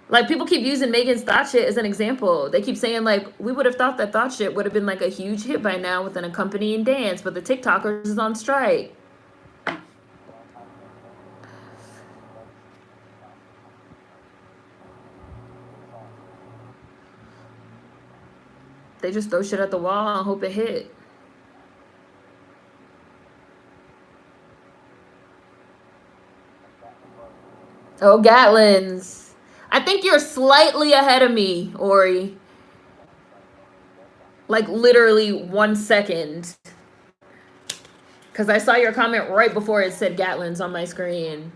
Like, people keep using Megan's Thought Shit as an example. They keep saying, like, we would have thought that Thought Shit would have been, like, a huge hit by now with an accompanying dance, but the TikTokers is on strike. They just throw shit at the wall and hope it hit. Oh, Gatlin's. I think you're slightly ahead of me, Ori. Like, literally 1 second. Because I saw your comment right before it said Gatlin's on my screen.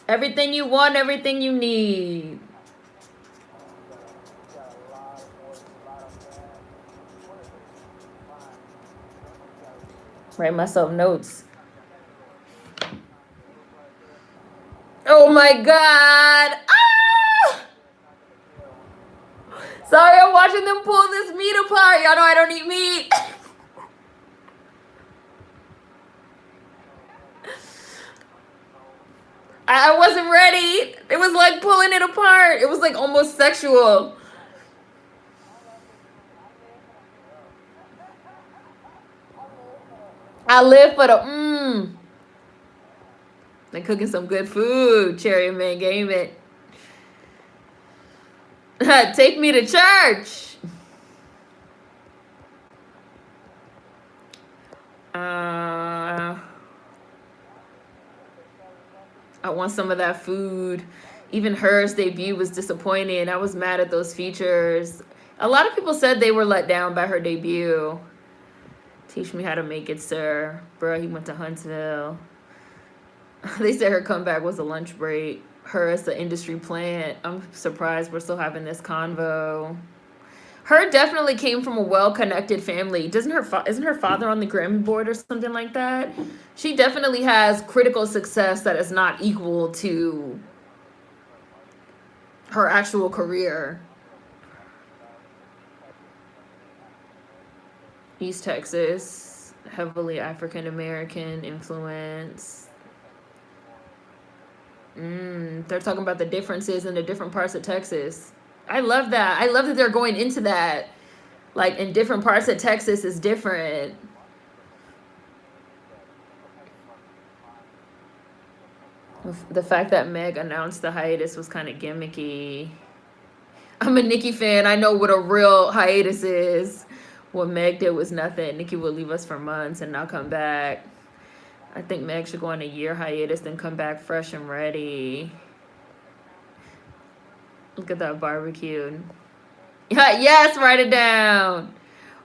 Everything you want, everything you need. Write myself notes. Oh my God. Ah! Sorry, I'm watching them pull this meat apart. Y'all know I don't eat meat. I wasn't ready. It was like pulling it apart. It was like almost sexual. I live for the They're cooking some good food. Cherry Man Game It. Take me to church. I want some of that food. Even hers debut was disappointing. I was mad at those features. A lot of people said they were let down by her debut. Teach me how to make it, sir. Bruh, he went to Huntsville. They said her comeback was a lunch break. Her as the industry plant. I'm surprised we're still having this convo. Her definitely came from a well-connected family. Isn't her father on the Grammy board or something like that? She definitely has critical success that is not equal to her actual career. East Texas, heavily African-American influence. They're talking about the differences in the different parts of Texas. I love that. I love that they're going into that. Like, in different parts of Texas is different. The fact that Meg announced the hiatus was kind of gimmicky. I'm a Nicki fan. I know what a real hiatus is. What Meg did was nothing. Nicki would leave us for months and not come back. I think Meg should go on a year hiatus, then come back fresh and ready. Look at that barbecue. Yes, write it down.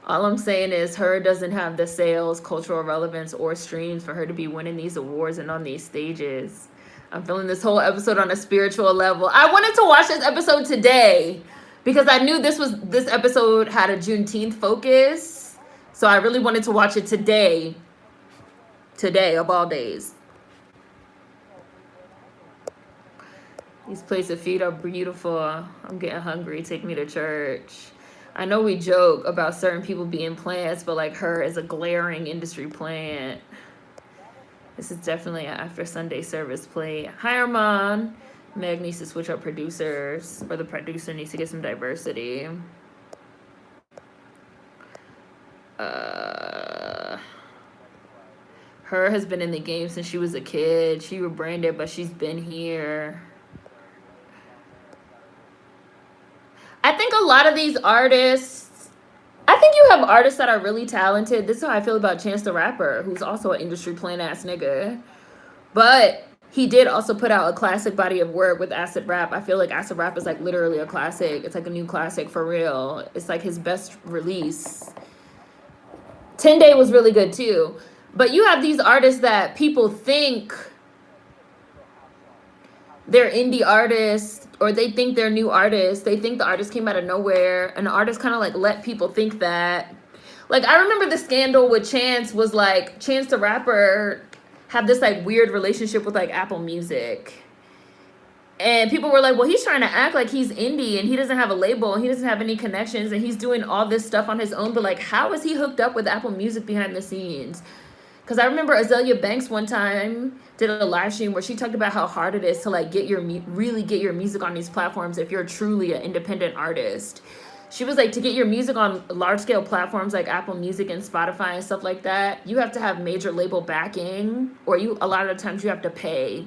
All I'm saying is her doesn't have the sales, cultural relevance, or streams for her to be winning these awards and on these stages. I'm feeling this whole episode on a spiritual level. I wanted to watch this episode today because I knew this episode had a Juneteenth focus. So I really wanted to watch it today. Today of all days. These plates of food are beautiful. I'm getting hungry. Take me to church. I know we joke about certain people being plants, but like her is a glaring industry plant. This is definitely an after Sunday service plate. Hi, Armand. Meg needs to switch up producers, or the producer needs to get some diversity. Her has been in the game since she was a kid. She rebranded, but she's been here. I think a lot of these artists, I think you have artists that are really talented. This is how I feel about Chance the Rapper, who's also an industry plant ass nigga. But he did also put out a classic body of work with Acid Rap. I feel like Acid Rap is like literally a classic. It's like a new classic for real. It's like his best release. 10 Day was really good too. But you have these artists that people think they're indie artists, or they think they're new artists. They think the artist came out of nowhere, and the artist kind of like let people think that. Like, I remember the scandal with Chance was like, Chance the Rapper had this like weird relationship with like Apple Music. And people were like, well, he's trying to act like he's indie and he doesn't have a label and he doesn't have any connections and he's doing all this stuff on his own. But like, how is he hooked up with Apple Music behind the scenes? Because I remember Azalea Banks one time did a live stream where she talked about how hard it is to like really get your music on these platforms if you're truly an independent artist. She was like, to get your music on large scale platforms like Apple Music and Spotify and stuff like that, you have to have major label backing, or a lot of the times you have to pay.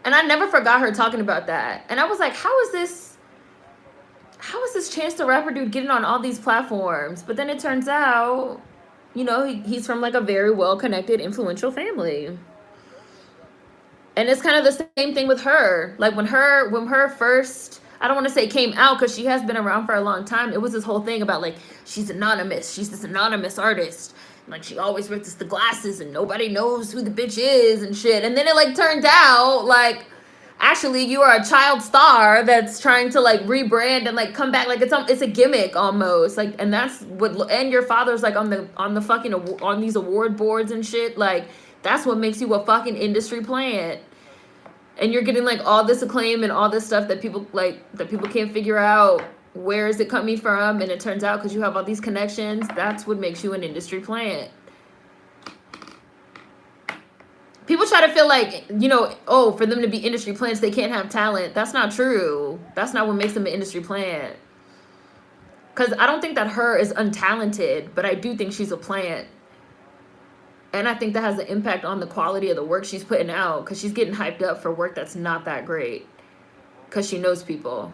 And I never forgot her talking about that. And I was like, how is this Chance the Rapper dude getting on all these platforms? But then it turns out, you know, he's from like a very well-connected, influential family. And it's kind of the same thing with her. Like when her first, I don't want to say came out because she has been around for a long time. It was this whole thing about like, she's anonymous. She's this anonymous artist. Like, she always wears the glasses and nobody knows who the bitch is and shit. And then it like turned out like, actually you are a child star that's trying to like rebrand and like come back. Like it's a gimmick almost. Like, and that's what, and your father's like on the fucking, on these award boards and shit. Like, that's what makes you a fucking industry plant. And you're getting like all this acclaim and all this stuff that people can't figure out. Where is it coming from? And it turns out because you have all these connections, that's what makes you an industry plant. People try to feel like, you know, oh, for them to be industry plants, they can't have talent. That's not true. That's not what makes them an industry plant. Because I don't think that her is untalented, but I do think she's a plant. And I think that has an impact on the quality of the work she's putting out, because she's getting hyped up for work that's not that great. Because she knows people.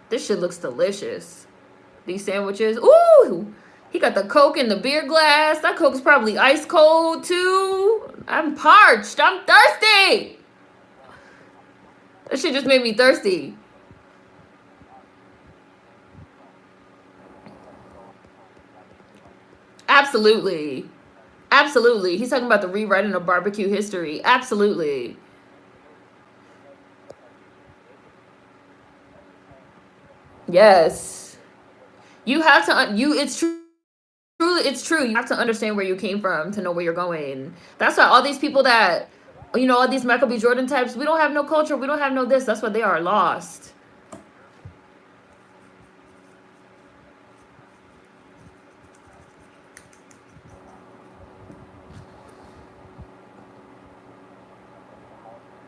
This shit looks delicious. These sandwiches. Ooh! He got the Coke in the beer glass. That Coke's probably ice cold, too. I'm parched. I'm thirsty. That shit just made me thirsty. Absolutely. Absolutely. He's talking about the rewriting of barbecue history. Absolutely. Yes. You have to, it's true. It's true. You have to understand where you came from to know where you're going. That's why all these people that, you know, all these Michael B. Jordan types, we don't have no culture. We don't have no this. That's why they are lost.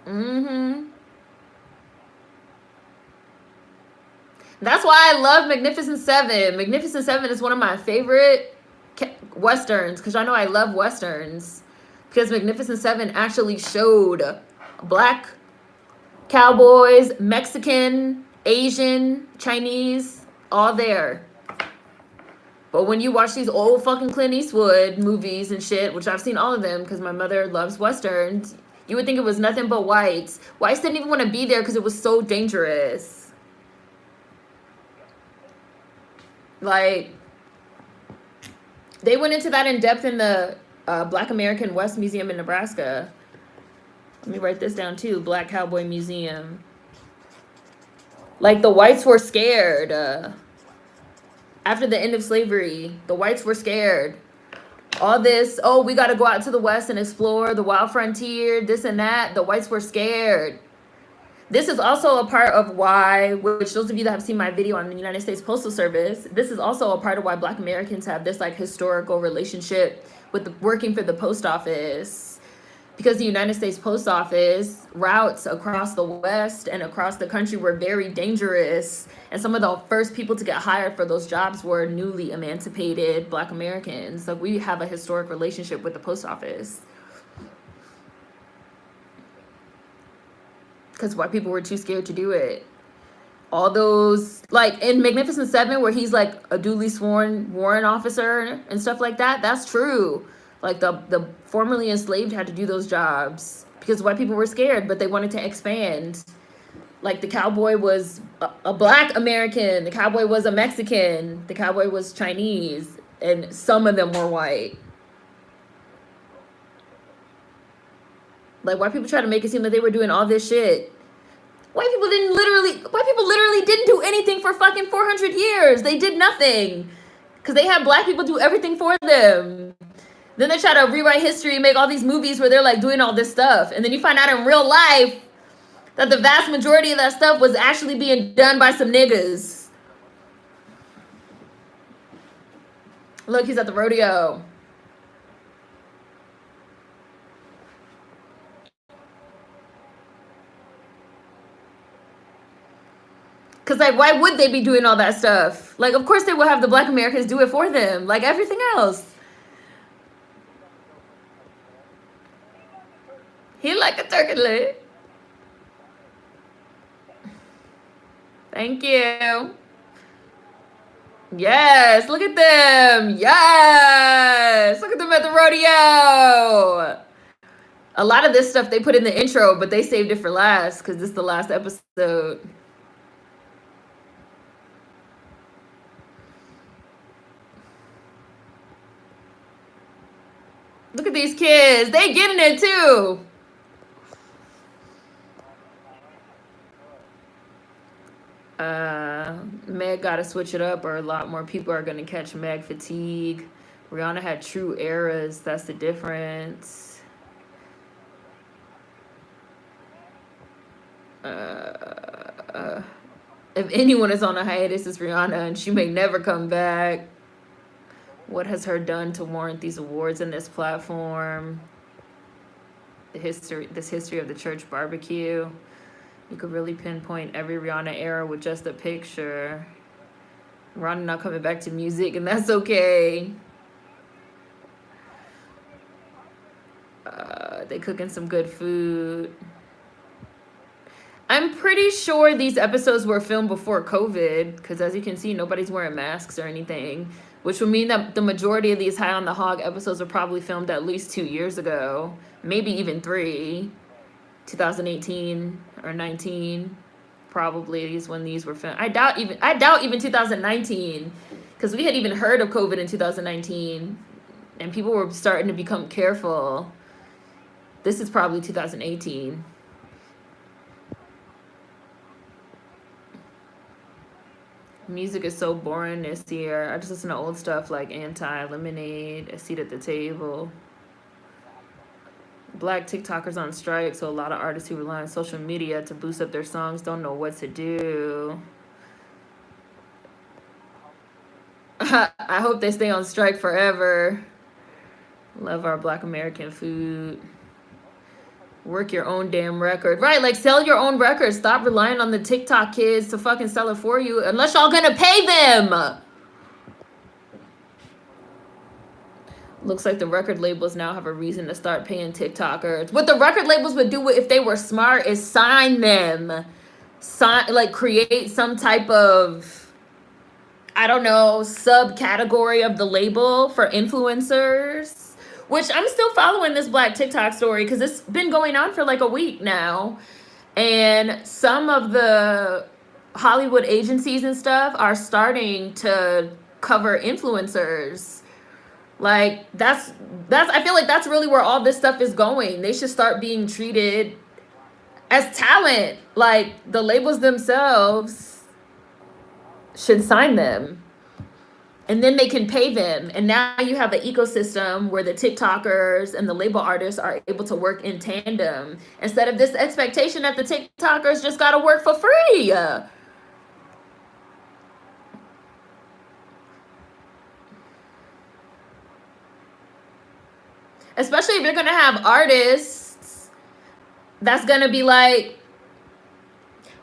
Mm-hmm. That's why I love Magnificent Seven. Magnificent Seven is one of my favorite Westerns, because I know I love Westerns. Because Magnificent Seven actually showed black cowboys, Mexican, Asian, Chinese, all there. But when you watch these old fucking Clint Eastwood movies and shit, which I've seen all of them because my mother loves Westerns, you would think it was nothing but whites. Whites didn't even want to be there because it was so dangerous. Like, they went into that in depth in the Black American West Museum in Nebraska. Let me write this down too. Black Cowboy Museum. Like, the whites were scared. After the end of slavery, the whites were scared. All this, oh, we got to go out to the West and explore the wild frontier, this and that. The whites were scared. This is also a part of why, which those of you that have seen my video on the United States Postal Service, this is also a part of why Black Americans have this like historical relationship with working for the post office. Because the United States Post Office routes across the West and across the country were very dangerous. And some of the first people to get hired for those jobs were newly emancipated Black Americans. So we have a historic relationship with the post office. Because white people were too scared to do it. All those, like in Magnificent Seven, where he's like a duly sworn warrant officer and stuff like that, that's true. Like the formerly enslaved had to do those jobs because white people were scared, but they wanted to expand. Like the cowboy was a Black American, the cowboy was a Mexican, the cowboy was Chinese, and some of them were white. Like, white people try to make it seem like they were doing all this shit. White people literally didn't do anything for fucking 400 years. They did nothing. Because they had black people do everything for them. Then they try to rewrite history and make all these movies where they're like doing all this stuff. And then you find out in real life that the vast majority of that stuff was actually being done by some niggas. Look, he's at the rodeo. Because, like, why would they be doing all that stuff? Like, of course they will have the black Americans do it for them. Like everything else. He like a turkey leg. Thank you. Yes, look at them. Yes, look at them at the rodeo. A lot of this stuff they put in the intro, but they saved it for last because this is the last episode. Look at these kids. They getting it too. Meg gotta switch it up or a lot more people are gonna catch Meg fatigue. Rihanna had true eras. That's the difference. If anyone is on a hiatus, it's Rihanna, and she may never come back. What has her done to warrant these awards and this platform? This history of the church barbecue. You could really pinpoint every Rihanna era with just a picture. Rihanna not coming back to music, and that's okay. They cooking some good food. I'm pretty sure these episodes were filmed before COVID, because as you can see, nobody's wearing masks or anything, which would mean that the majority of these High on the Hog episodes were probably filmed at least 2 years ago, maybe even 3, 2018 or 19, probably is when these were filmed. I doubt even 2019, because we had even heard of COVID in 2019, and people were starting to become careful. This is probably 2018. Music is so boring this year. I just listen to old stuff like Lemonade, A Seat at the Table. Black TikTokers on strike, so a lot of artists who rely on social media to boost up their songs don't know what to do. I hope they stay on strike forever. Love our Black American food. Work your own damn record. Right, like sell your own record. Stop relying on the TikTok kids to fucking sell it for you unless y'all gonna pay them. Looks like the record labels now have a reason to start paying TikTokers. What the record labels would do if they were smart is sign them. Create some type of, I don't know, subcategory of the label for influencers. Which I'm still following this Black TikTok story because it's been going on for like a week now. And some of the Hollywood agencies and stuff are starting to cover influencers. Like that's I feel like that's really where all this stuff is going. They should start being treated as talent. Like the labels themselves should sign them. And then they can pay them. And now you have an ecosystem where the TikTokers and the label artists are able to work in tandem. Instead of this expectation that the TikTokers just got to work for free. Especially if you're going to have artists that's going to be like,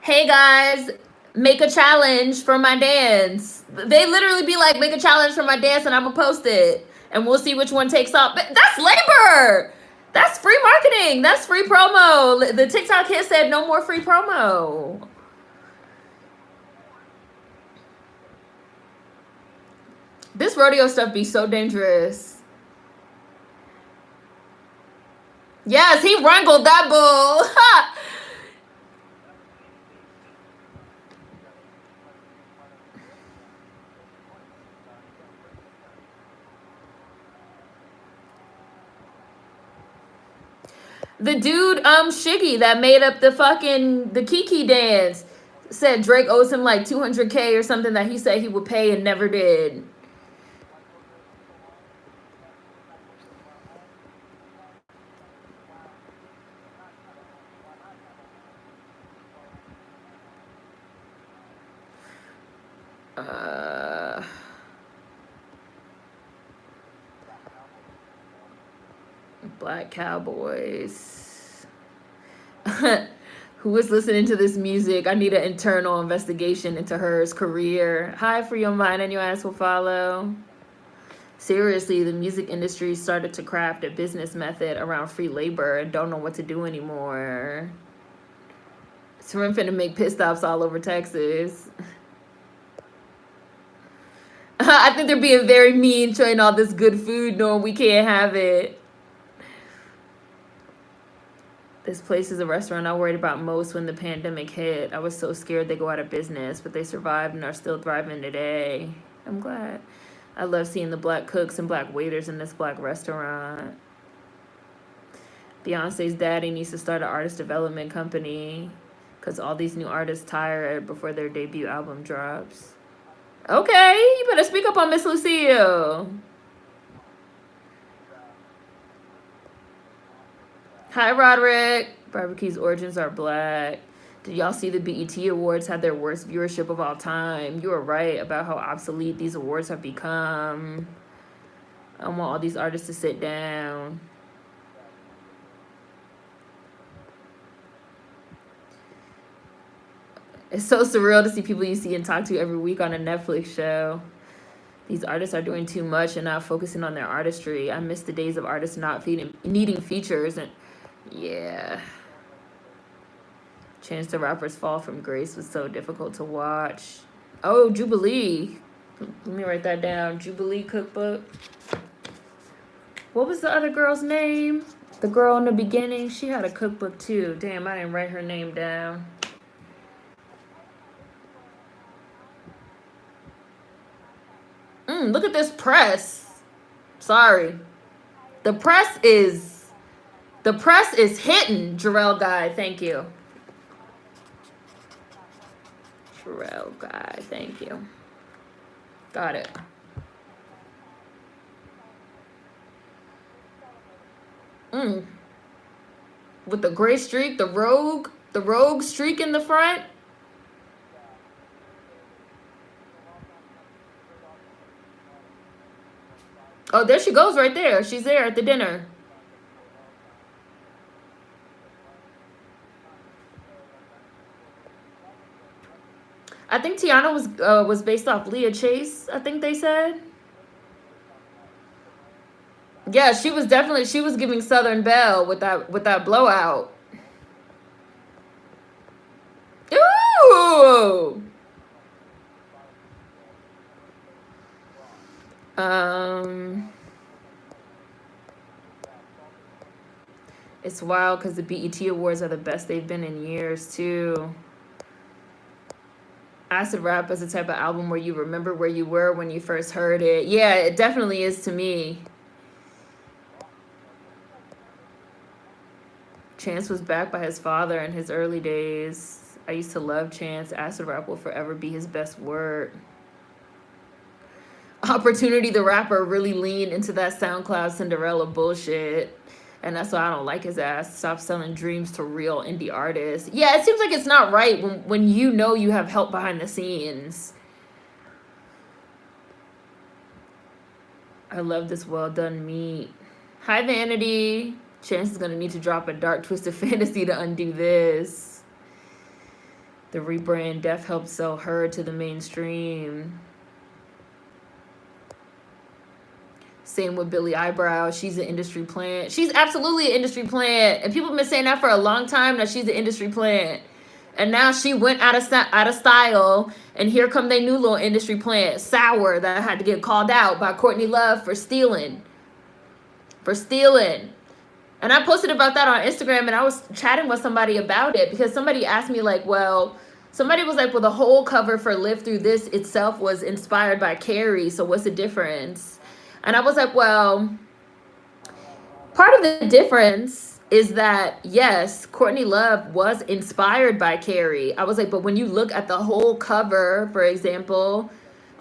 hey guys, make a challenge for my dance. They literally be like, make a challenge for my dance and I'm gonna post it and we'll see which one takes off. But that's labor. That's free marketing. That's free promo. The TikTok kid said no more free promo. This rodeo stuff be so dangerous. Yes, he wrangled that bull. The dude, Shiggy, that made up the Kiki dance, said Drake owes him like 200K or something that he said he would pay and never did. Black Cowboys. Who is listening to this music? I need an internal investigation into her career. Hi, for your mind and your ass will follow. Seriously, the music industry started to craft a business method around free labor and don't know what to do anymore. So we're finna make pit stops all over Texas. I think they're being very mean, showing all this good food, knowing we can't have it. This place is a restaurant I worried about most when the pandemic hit. I was so scared they go out of business, but they survived and are still thriving today. I'm glad. I love seeing the black cooks and black waiters in this black restaurant. Beyonce's daddy needs to start an artist development company because all these new artists tire before their debut album drops. Okay, you better speak up on Miss Lucille. Hi, Roderick. Barbecue's origins are black. Did y'all see the BET Awards had their worst viewership of all time? You were right about how obsolete these awards have become. I want all these artists to sit down. It's so surreal to see people you see and talk to every week on a Netflix show. These artists are doing too much and not focusing on their artistry. I miss the days of artists not needing features and yeah. Chance the Rapper's fall from grace was so difficult to watch. Oh, Jubilee. Let me write that down. Jubilee cookbook. What was the other girl's name? The girl in the beginning. She had a cookbook too. Damn, I didn't write her name down. Look at this press. Sorry. The press is hitting, Jarrell Guy. Thank you. Jarrell Guy. Thank you. Got it. With the gray streak, the rogue streak in the front. Oh, there she goes right there. She's there at the dinner. I think Tiana was based off Leah Chase, I think they said. Yeah, she was giving Southern Belle with that blowout. Ooh. It's wild because the BET Awards are the best they've been in years too. Acid rap is the type of album where you remember where you were when you first heard it. Yeah, it definitely is to me. Chance was backed by his father in his early days. I used to love Chance. Acid rap will forever be his best work. Opportunity the rapper really leaned into that SoundCloud Cinderella bullshit. And that's why I don't like his ass. Stop selling dreams to real indie artists. Yeah, it seems like it's not right when you know you have help behind the scenes. I love this well done meat. Hi, Vanity. Chance is going to need to drop a dark twisted fantasy to undo this. The rebrand Def helped sell her to the mainstream. Same with Billie Eyebrow. She's an industry plant. She's absolutely an industry plant. And people have been saying that for a long time, that she's an industry plant. And now she went out of style. And here come they new little industry plant, Sour, that had to get called out by Courtney Love for stealing. And I posted about that on Instagram, and I was chatting with somebody about it because somebody asked me somebody was like, well, the whole cover for Live Through This itself was inspired by Carrie, so what's the difference? And I was like, well, part of the difference is that yes, Courtney Love was inspired by Carrie. I was like, but when you look at the whole cover, for example,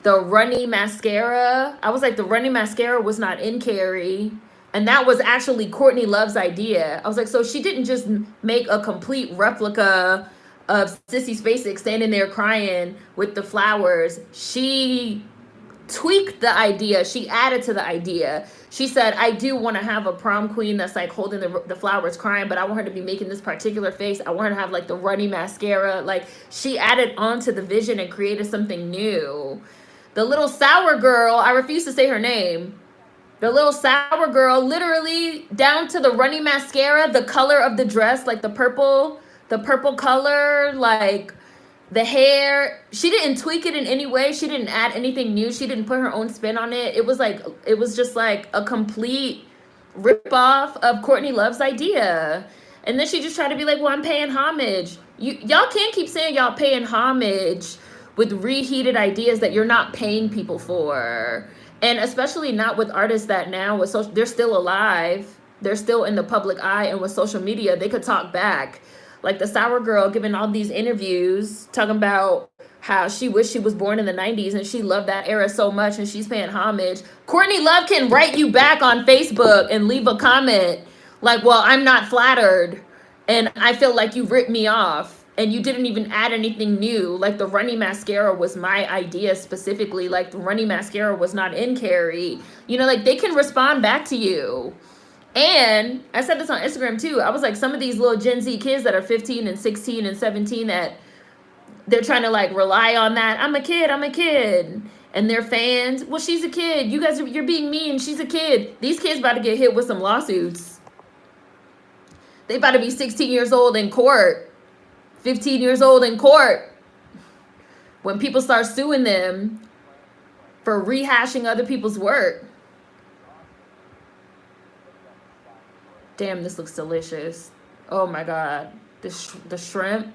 the runny mascara, I was like, the runny mascara was not in Carrie. And that was actually Courtney Love's idea. I was like, so she didn't just make a complete replica of Sissy Spacek standing there crying with the flowers. She tweaked the idea. She added to the idea. She said, I do want to have a prom queen that's like holding the flowers crying, but I want her to be making this particular face. I want her to have like the runny mascara. Like she added on to the vision and created something new. The little sour girl, I refuse to say her name. The little sour girl, literally down to the runny mascara, the color of the dress, like the purple color, like the hair, she didn't tweak it in any way. She didn't add anything new. She didn't put her own spin on it. It was just like a complete rip-off of Courtney Love's idea. And then she just tried to be like, well, I'm paying homage. Y'all can't keep saying y'all paying homage with reheated ideas that you're not paying people for. And especially not with artists that now with social, they're still alive. They're still in the public eye, and with social media, they could talk back. Like the sour girl giving all these interviews talking about how she wished she was born in the 90s and she loved that era so much and she's paying homage. Courtney Love can write you back on Facebook and leave a comment like, well, I'm not flattered and I feel like you ripped me off and you didn't even add anything new. Like the runny mascara was my idea specifically. Like the runny mascara was not in Carrie. You know, like they can respond back to you. And I said this on Instagram too. I was like, some of these little Gen Z kids that are 15 and 16 and 17 that they're trying to like rely on that. I'm a kid. And their fans, well, she's a kid. You're being mean. She's a kid. These kids about to get hit with some lawsuits. They about to be 16 years old in court, 15 years old in court. When people start suing them for rehashing other people's work. Damn, this looks delicious. Oh my God. The shrimp.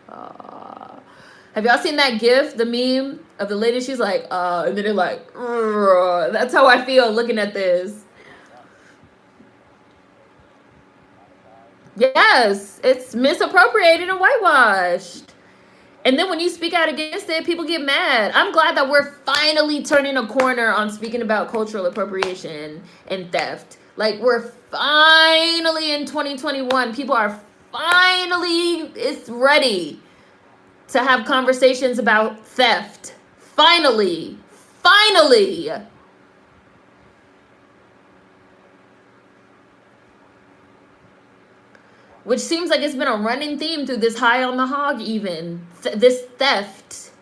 Have y'all seen that GIF, the meme of the lady? She's like, and then they're like, that's how I feel looking at this. Yes, it's misappropriated and whitewashed. And then when you speak out against it, people get mad. I'm glad that we're finally turning a corner on speaking about cultural appropriation and theft. Like, we're finally in 2021. People are finally, it's ready to have conversations about theft. Finally. Which seems like it's been a running theme through this High on the Hog even. This theft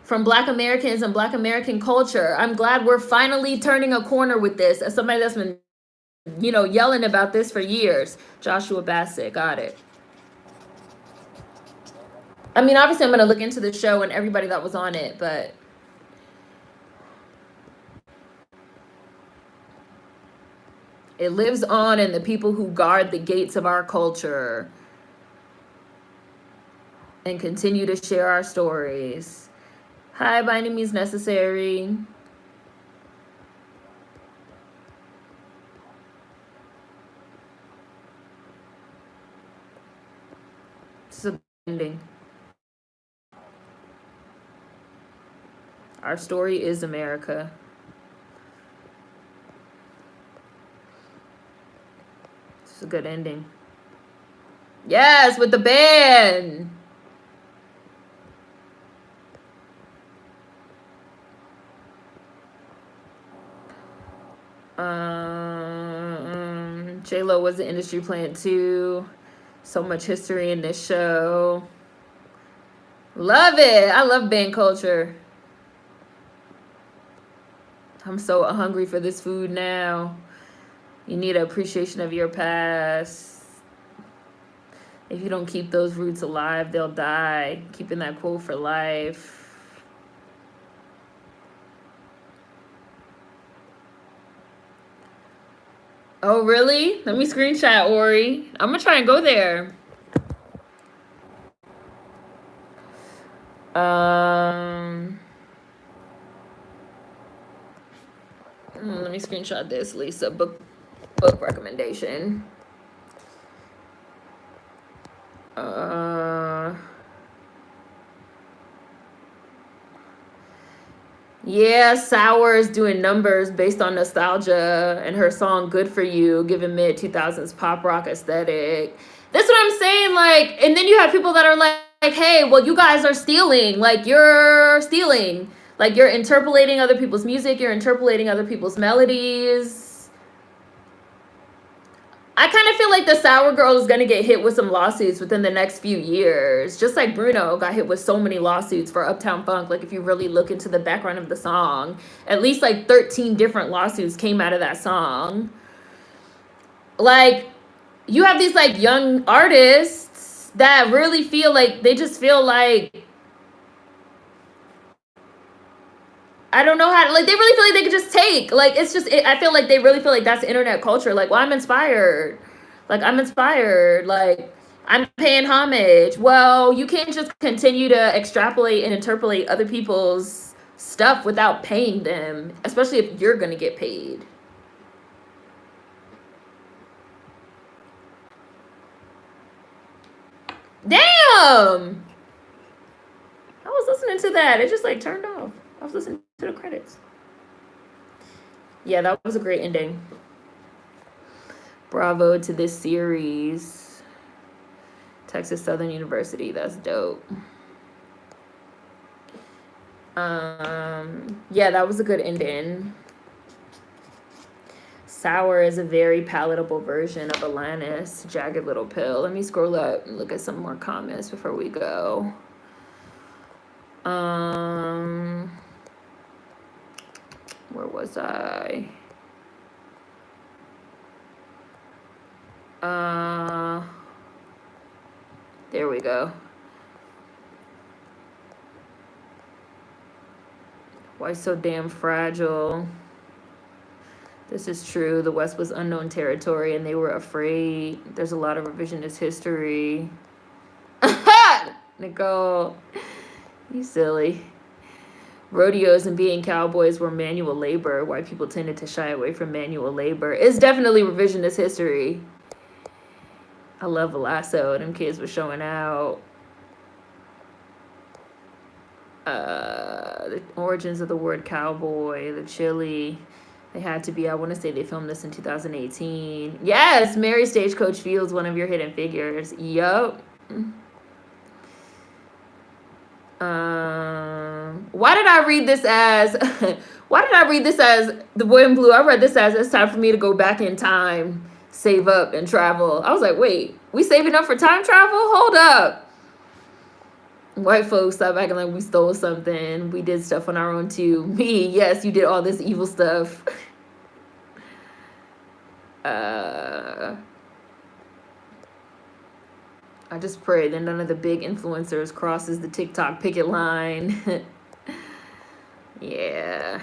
from Black Americans and Black American culture. I'm glad we're finally turning a corner with this. As somebody that's been, yelling about this for years. Joshua Bassett, got it. I mean, obviously I'm going to look into the show and everybody that was on it, but it lives on in the people who guard the gates of our culture and continue to share our stories. Hi, by any means necessary. This is a ending. Our story is America. This is a good ending. Yes, with the band. J-Lo was an industry plant too. So much history in this show. Love it. I love band culture. I'm so hungry for this food now. You need an appreciation of your past. If you don't keep those roots alive, they'll die. Keeping that quote for life. Oh, really? Let me screenshot, Ori. I'm going to try and go there. Let me screenshot this, Lisa. book recommendation. Yeah, Sour is doing numbers based on nostalgia and her song Good For You, giving mid 2000s pop rock aesthetic. That's what I'm saying. Like, and then you have people that are like, hey, well, you guys are stealing. Like, you're stealing. Like, you're interpolating other people's music, you're interpolating other people's melodies. I kind of feel like the Sour Girl is going to get hit with some lawsuits within the next few years. Just like Bruno got hit with so many lawsuits for Uptown Funk. Like, if you really look into the background of the song, at least like 13 different lawsuits came out of that song. Like, you have these like young artists that really feel like, they just feel like, I don't know how, like, they really feel like they could just take, like, it's just, I feel like they really feel like that's internet culture. Like, well, I'm inspired. Like, I'm paying homage. Well, you can't just continue to extrapolate and interpolate other people's stuff without paying them, especially if you're going to get paid. Damn! I was listening to that. It just, like, turned off. I was listening to the credits. Yeah, that was a great ending. Bravo to this series. Texas Southern University. That's dope. Yeah, that was a good ending. Sour is a very palatable version of Alanis, Jagged Little Pill. Let me scroll up and look at some more comments before we go. Where was I? There we go. Why so damn fragile? This is true. The West was unknown territory and they were afraid. There's a lot of revisionist history. Nicole, you silly. Rodeos and being cowboys were manual labor. White people tended to shy away from manual labor. It's definitely revisionist history. I love Velasco. Them kids were showing out. The origins of the word cowboy, the chili. They had to be, I want to say they filmed this in 2018. Yes, Mary Stagecoach Fields, one of your hidden figures. Yup. Why did I read this as The Boy in Blue? I read this as it's time for me to go back in time, save up, and travel. I was like, wait, we saving up for time travel? Hold up. White folks, stop acting like we stole something. We did stuff on our own too. Me, yes, you did all this evil stuff. I just pray that none of the big influencers crosses the TikTok picket line. Yeah.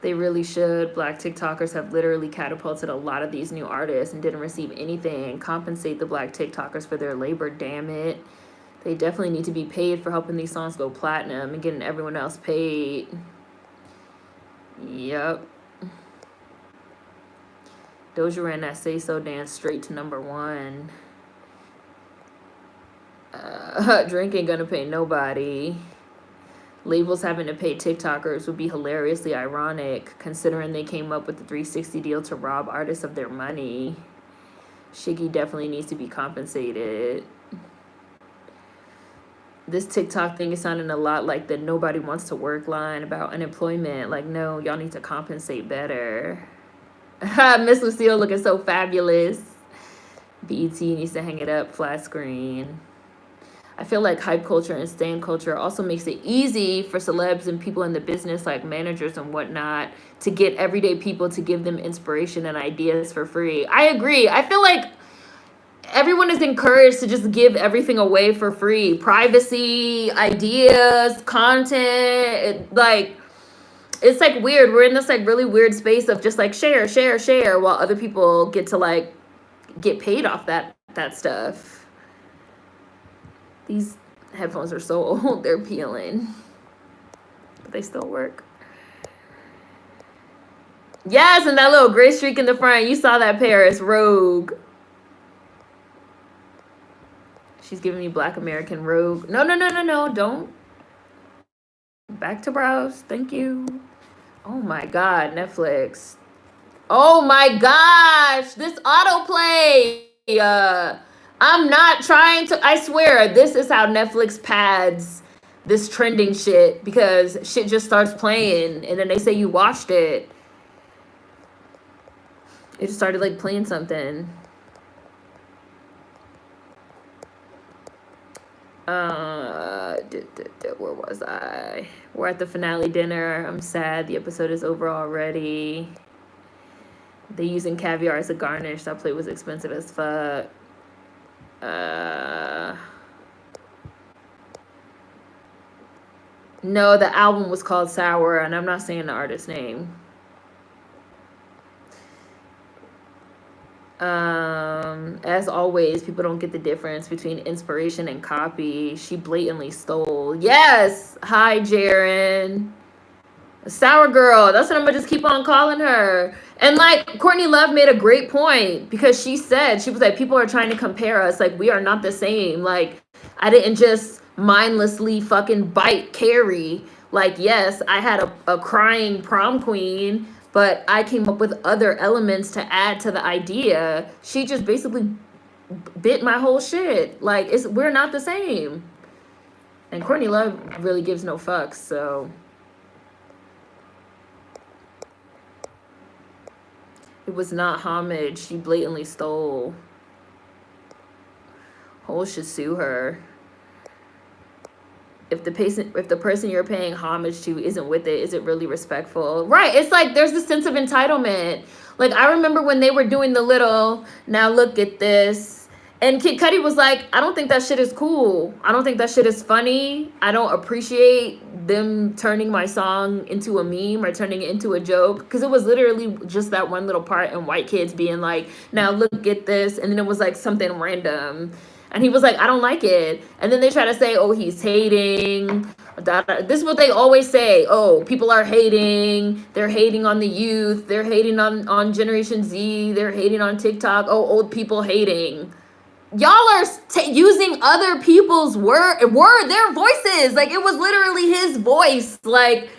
They really should. Black TikTokers have literally catapulted a lot of these new artists and didn't receive anything. Compensate the black TikTokers for their labor, damn it. They definitely need to be paid for helping these songs go platinum and getting everyone else paid. Yep. Doja ran that Say So dance straight to #1. Drink ain't gonna pay nobody. Labels having to pay TikTokers would be hilariously ironic, considering they came up with the 360 deal to rob artists of their money. Shiggy definitely needs to be compensated. This TikTok thing is sounding a lot like the nobody wants to work line about unemployment. Like, no, y'all need to compensate better. Miss Lucille looking so fabulous. BET needs to hang it up, flat screen. I feel like hype culture and stan culture also makes it easy for celebs and people in the business, like managers and whatnot, to get everyday people to give them inspiration and ideas for free. I agree. I feel like everyone is encouraged to just give everything away for free. Privacy, ideas, content, it's like weird. We're in this like really weird space of just like share, while other people get to like get paid off that stuff. These headphones are so old, they're peeling. But they still work. Yes, and that little gray streak in the front. You saw that, Paris. Rogue. She's giving me Black American Rogue. No, no, no, no, no. Don't. Back to browse. Thank you. Oh my God, Netflix. Oh my gosh, this autoplay. I'm not trying to. I swear, this is how Netflix pads this trending shit, because shit just starts playing and then they say you watched it. It just started like playing something. Where was I? We're at the finale dinner. I'm sad the episode is over already. They using caviar as a garnish. That plate was expensive as fuck. No, the album was called Sour, and I'm not saying the artist's name. As always, people don't get the difference between inspiration and copy. She blatantly stole. Yes! Hi, Jaren. Sour girl. That's what I'm gonna just keep on calling her. And like Courtney Love made a great point, because she said, she was like, people are trying to compare us. Like, we are not the same. Like, I didn't just mindlessly fucking bite Carrie. Like, yes, I had a crying prom queen, but I came up with other elements to add to the idea. She just basically bit my whole shit. Like, we're not the same. And Courtney Love really gives no fucks, so. It was not Homage. She blatantly stole. Hole should sue her. If the person you're paying homage to isn't with it, is it really respectful? Right. It's like there's this sense of entitlement. Like, I remember when they were doing the little, now look at this. And Kid Cudi was like, I don't think that shit is cool. I don't think that shit is funny. I don't appreciate them turning my song into a meme or turning it into a joke. Because it was literally just that one little part and white kids being like, now look at this. And then it was like something random. And he was like, I don't like it. And then they try to say, oh, he's hating. This is what they always say. Oh, people are hating. They're hating on the youth. They're hating on Generation Z. They're hating on TikTok. Oh, old people hating. Y'all are using other people's word, their voices. Like, it was literally his voice. Like,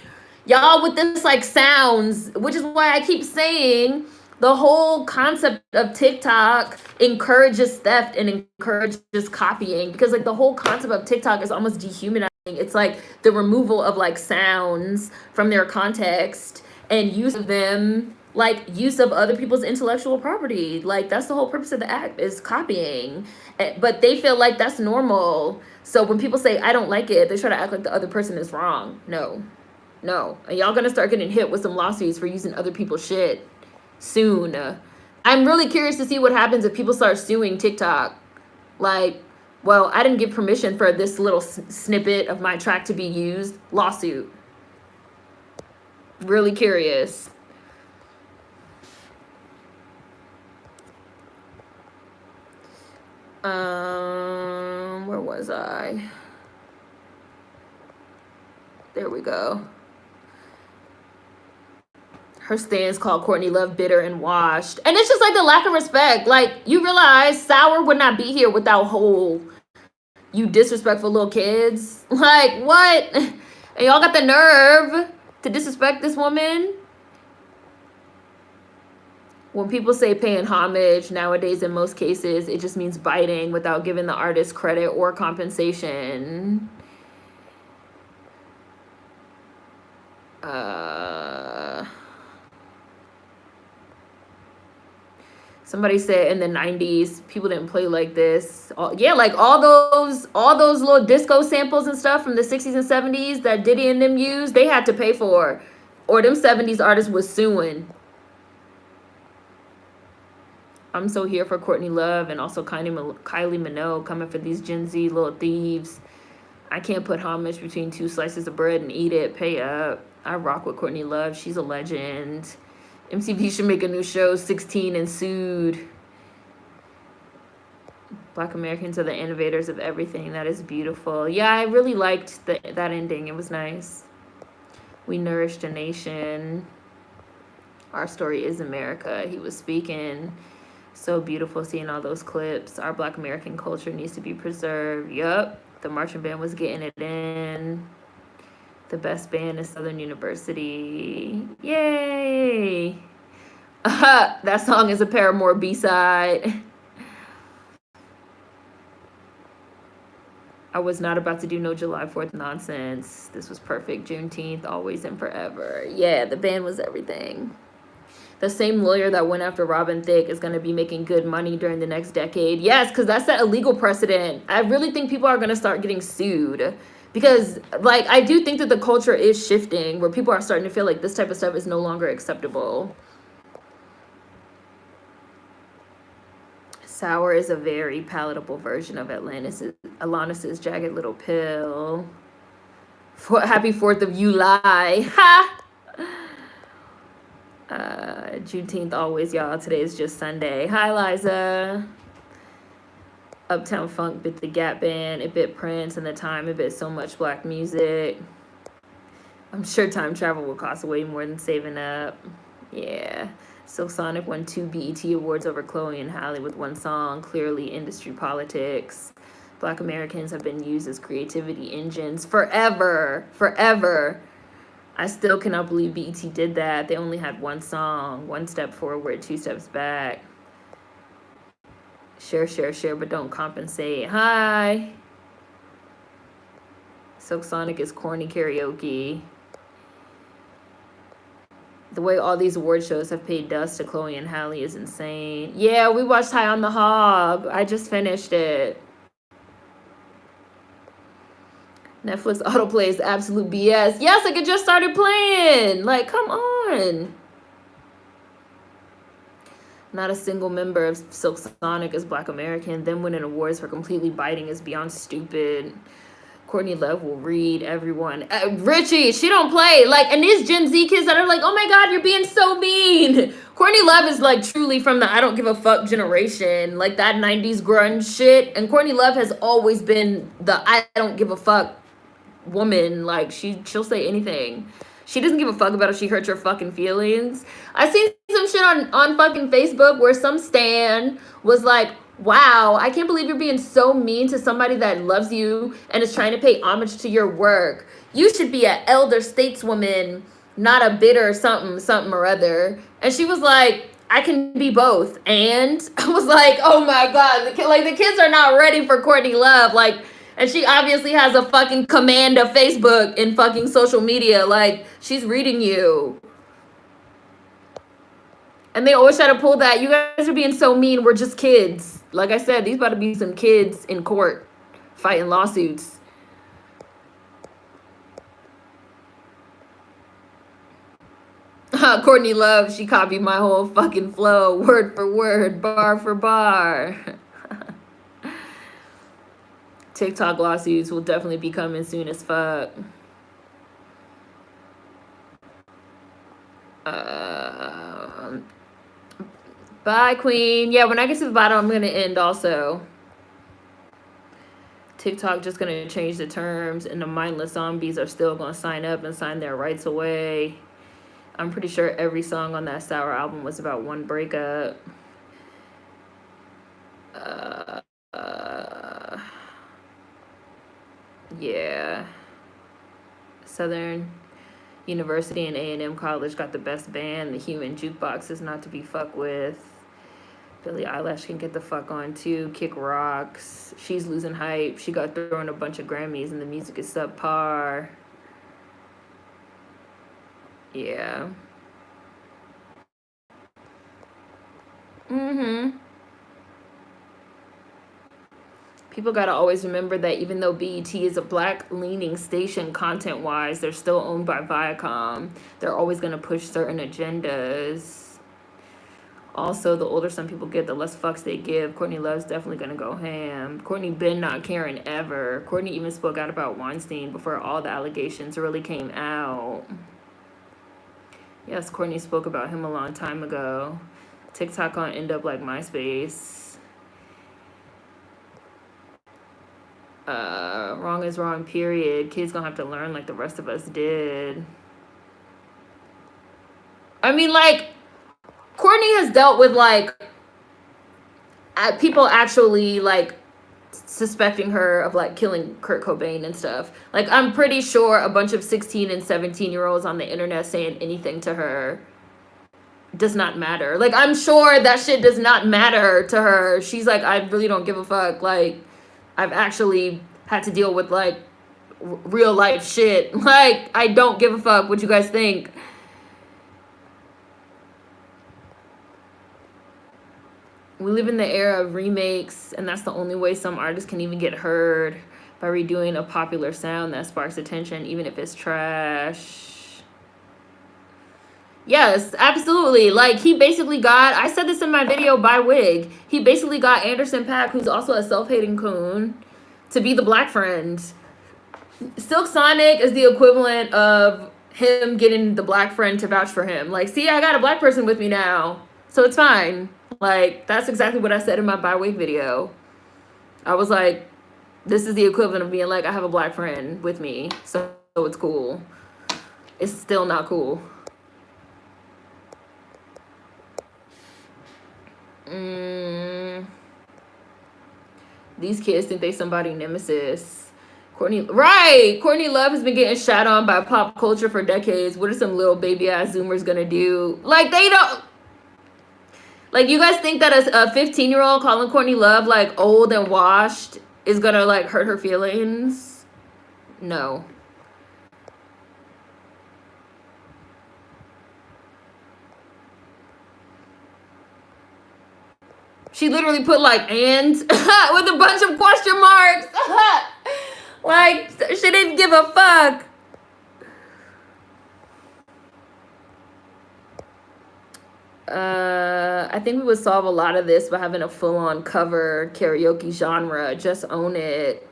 y'all with this, like, sounds, which is why I keep saying the whole concept of TikTok encourages theft and encourages copying, because, like, the whole concept of TikTok is almost dehumanizing. It's like the removal of, like, sounds from their context and use of them, like use of other people's intellectual property. Like, that's the whole purpose of the act, is copying. But they feel like that's normal. So when people say, I don't like it, they try to act like the other person is wrong. No. And y'all gonna start getting hit with some lawsuits for using other people's shit soon. I'm really curious to see what happens if people start suing TikTok. Like, well, I didn't give permission for this little snippet of my track to be used. Lawsuit. Really curious. Where was I? There we go. Her stance called Courtney Love bitter and washed. And it's just like the lack of respect. Like, you realize Sour would not be here without Hole. You disrespectful little kids. Like, what? And y'all got the nerve to disrespect this woman? When people say paying homage nowadays, in most cases, it just means biting without giving the artist credit or compensation. Somebody said in the 90s, people didn't play like this. Like all those little disco samples and stuff from the 60s and 70s that Diddy and them used, they had to pay for. Or them 70s artists was suing. I'm so here for Courtney Love and also Kylie Minogue coming for these Gen Z little thieves. I can't put homage between two slices of bread and eat it. Pay up. I rock with Courtney Love. She's a legend. MTV should make a new show, 16 and Sued. Black Americans are the innovators of everything. That is beautiful. Yeah, I really liked that ending. It was nice. We nourished a nation. Our Story is America. He was speaking. So beautiful seeing all those clips. Our Black American culture needs to be preserved. Yup. The marching band was getting it in. The best band is Southern University. Yay! That song is a Paramore B-side. I was not about to do no July 4th nonsense. This was perfect. Juneteenth, always and forever. Yeah, the band was everything. The same lawyer that went after Robin Thicke is going to be making good money during the next decade. Yes, because that's that illegal precedent. I really think people are going to start getting sued. Because, like, I do think that the culture is shifting where people are starting to feel like this type of stuff is no longer acceptable. Sour is a very palatable version of Alanis's Jagged Little Pill. Happy 4th of July. Ha! Juneteenth always, y'all. Today is just Sunday. Hi, Liza. Uptown Funk bit the Gap Band. It bit Prince, and the time it bit so much black music. I'm sure time travel will cost way more than saving up. Yeah. Silk Sonic won 2 BET Awards over Chloe and Halle with one song. Clearly industry politics. Black Americans have been used as creativity engines forever. Forever. I still cannot believe BET did that. They only had one song. 1 step forward, 2 steps back. Share, share, share, but don't compensate. Hi. Silk Sonic is corny karaoke. The way all these award shows have paid dust to Chloe and Halle is insane. Yeah, we watched High on the Hog. I just finished it. Netflix autoplay is absolute BS. Yes, like it just started playing. Like, come on. Not a single member of Silk Sonic is Black American. Them winning awards for completely biting is beyond stupid. Courtney Love will read everyone. Richie, she don't play. Like, and these Gen Z kids that are like, oh my God, you're being so mean. Courtney Love is like truly from the I don't give a fuck generation. Like that 90s grunge shit. And Courtney Love has always been the I don't give a fuck woman. Like she'll say anything. She doesn't give a fuck about if she hurts your fucking feelings. I seen some shit on fucking Facebook where some stan was like, wow, I can't believe you're being so mean to somebody that loves you and is trying to pay homage to your work. You should be an elder stateswoman, not a bitter something or other. And she was like, I can be both. And I was like, oh my God, the kids are not ready for Courtney Love. Like, and she obviously has a fucking command of Facebook and fucking social media. Like, she's reading you. And they always try to pull that. You guys are being so mean. We're just kids. Like I said, these about to be some kids in court fighting lawsuits. Courtney Love, she copied my whole fucking flow, word for word, bar for bar. TikTok lawsuits will definitely be coming soon as fuck. Bye, Queen. Yeah, when I get to the bottom, I'm going to end also. TikTok just going to change the terms, and the mindless zombies are still going to sign up and sign their rights away. I'm pretty sure every song on that Sour album was about one breakup. Yeah. Southern University and A&M College got the best band. The Human Jukebox is not to be fucked with. Billie Eilish can get the fuck on too. Kick rocks. She's losing hype. She got thrown a bunch of Grammys and the music is subpar. Yeah. People gotta always remember that even though BET is a black-leaning station content-wise, they're still owned by Viacom. They're always gonna push certain agendas. Also, the older some people get, the less fucks they give. Courtney Love's definitely gonna go ham. Courtney been not caring ever. Courtney even spoke out about Weinstein before all the allegations really came out. Yes, Courtney spoke about him a long time ago. TikTok gonna end up like MySpace. Wrong is wrong, period. Kids gonna have to learn like the rest of us did. I mean, like, Courtney has dealt with like people actually like suspecting her of like killing Kurt Cobain and stuff. Like I'm pretty sure a bunch of 16 and 17-year-olds on the internet saying anything to her does not matter. Like I'm sure that shit does not matter to her. She's like, I really don't give a fuck. Like I've actually had to deal with like real life shit. Like I don't give a fuck what you guys think. We live in the era of remakes, and that's the only way some artists can even get heard, by redoing a popular sound that sparks attention, even if it's trash. Yes, absolutely. Like, he basically got, I said this in my video by Wig, he basically got Anderson .Paak, who's also a self-hating coon, to be the black friend. Silk Sonic is the equivalent of him getting the black friend to vouch for him. Like, see, I got a black person with me now, so it's fine. Like, that's exactly what I said in my bi-week video. I was like, this is the equivalent of being like, I have a black friend with me, so it's cool. It's still not cool. These kids think they somebody nemesis. Courtney Love has been getting shat on by pop culture for decades. What are some little baby ass Zoomers gonna do? Like, they don't... Like, you guys think that a 15-year-old calling Courtney Love, like, old and washed is gonna, like, hurt her feelings? No. She literally put, like, and with a bunch of question marks. Like, she didn't give a fuck. I think we would solve a lot of this by having a full-on cover karaoke genre. Just own it.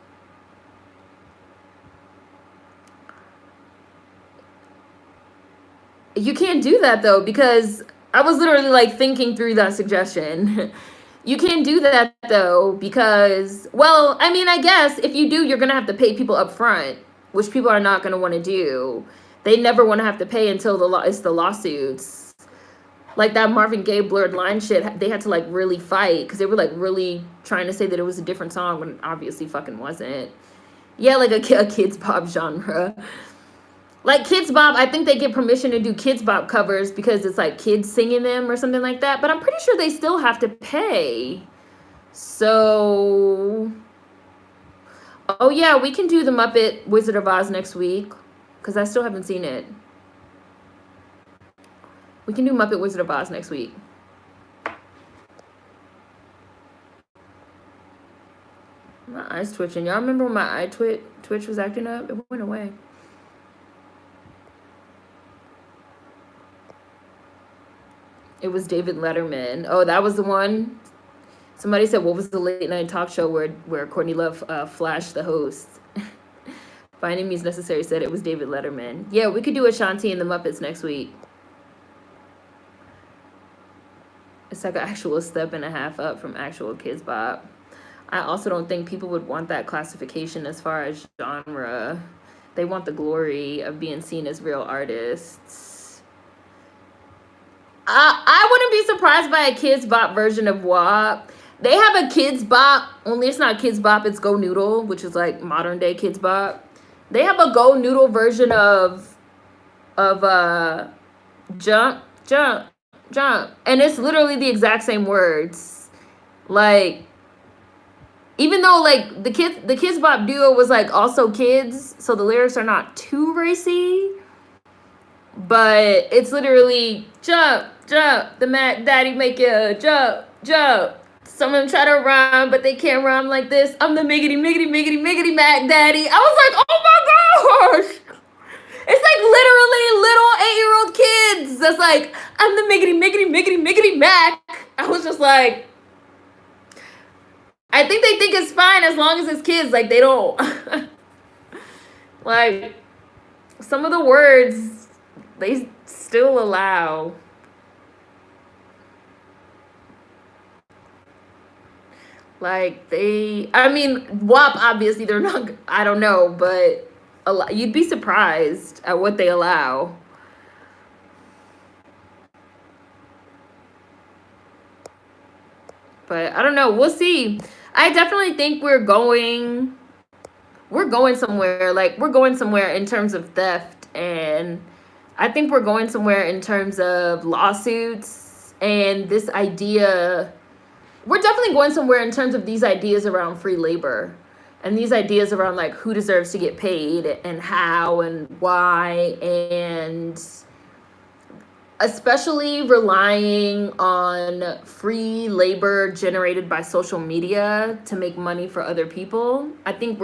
You can't do that, though, because I was literally, like, thinking through that suggestion. You can't do that, though, because, well, I mean, I guess if you do, you're going to have to pay people up front, which people are not going to want to do. They never want to have to pay until it's the lawsuits. Like that Marvin Gaye Blurred Line shit, they had to like really fight because they were like really trying to say that it was a different song when it obviously fucking wasn't. Yeah, like a Kids Bop genre. Like Kids Bop, I think they get permission to do Kids Bop covers because it's like kids singing them or something like that. But I'm pretty sure they still have to pay. So, oh yeah, we can do the Muppet Wizard of Oz next week because I still haven't seen it. We can do Muppet Wizard of Oz next week. My eye's twitching. Y'all remember when my eye twitch was acting up? It went away. It was David Letterman. Oh, that was the one? Somebody said, what was the late night talk show where Courtney Love flashed the host? By any means necessary said it was David Letterman. Yeah, we could do Ashanti and the Muppets next week. It's like an actual step and a half up from actual Kids Bop. I also don't think people would want that classification as far as genre. They want the glory of being seen as real artists. I wouldn't be surprised by a Kids Bop version of WAP. They have a Kids Bop, only it's not Kids Bop, it's Go Noodle, which is like modern day Kids Bop. They have a Go Noodle version of Jump, Jump, Jump, and it's literally the exact same words. Like, even though like the Kids Bop duo was like also kids, so the lyrics are not too racy, but it's literally jump, jump, the Mac Daddy make you jump, jump. Some of them try to rhyme, but they can't rhyme like this. I'm the miggity, miggity, miggity, miggity Mac Daddy. I was like, oh my gosh. It's like literally little 8-year-old kids that's like, I'm the miggity, miggity, miggity, miggity Mac. I was just like, I think they think it's fine as long as it's kids. Like, they don't. Like, some of the words, they still allow. Like, I mean, WAP, obviously, they're not, I don't know, but you'd be surprised at what they allow. But I don't know. We'll see. I definitely think we're going somewhere. Like, we're going somewhere in terms of theft, and I think we're going somewhere in terms of lawsuits and this idea. We're definitely going somewhere in terms of these ideas around free labor and these ideas around like who deserves to get paid and how and why, and especially relying on free labor generated by social media to make money for other people. I think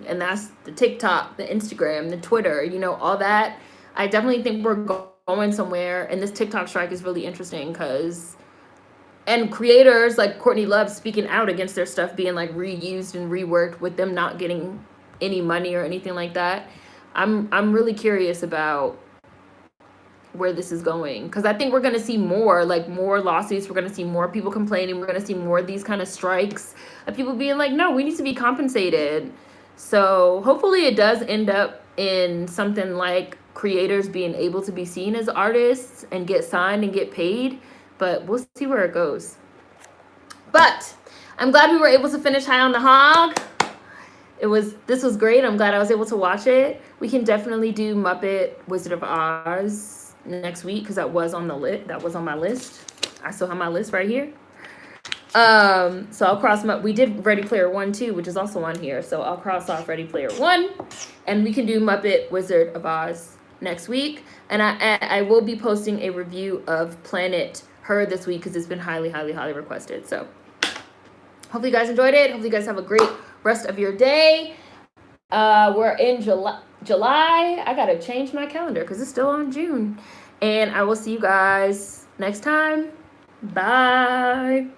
and that's the TikTok, the Instagram, the Twitter, all that. I definitely think we're going somewhere, and this TikTok strike is really interesting and creators like Courtney Love speaking out against their stuff being like reused and reworked with them not getting any money or anything like that. I'm really curious about where this is going, because I think we're going to see more lawsuits. We're going to see more people complaining. We're going to see more of these kind of strikes of people being like, no, we need to be compensated. So hopefully it does end up in something like creators being able to be seen as artists and get signed and get paid, but we'll see where it goes. But I'm glad we were able to finish High on the Hog. This was great. I'm glad I was able to watch it. We can definitely do Muppet Wizard of Oz next week, because that was on my list. I still have my list right here. So I'll cross we did Ready Player One too, which is also on here. So I'll cross off Ready Player One, and we can do Muppet Wizard of Oz next week. And I will be posting a review of Planet Her this week, because it's been highly, highly, highly requested. So hopefully you guys enjoyed it. Hopefully you guys have a great rest of your day. We're in July. I gotta change my calendar because it's still on June. And I will see you guys next time. Bye.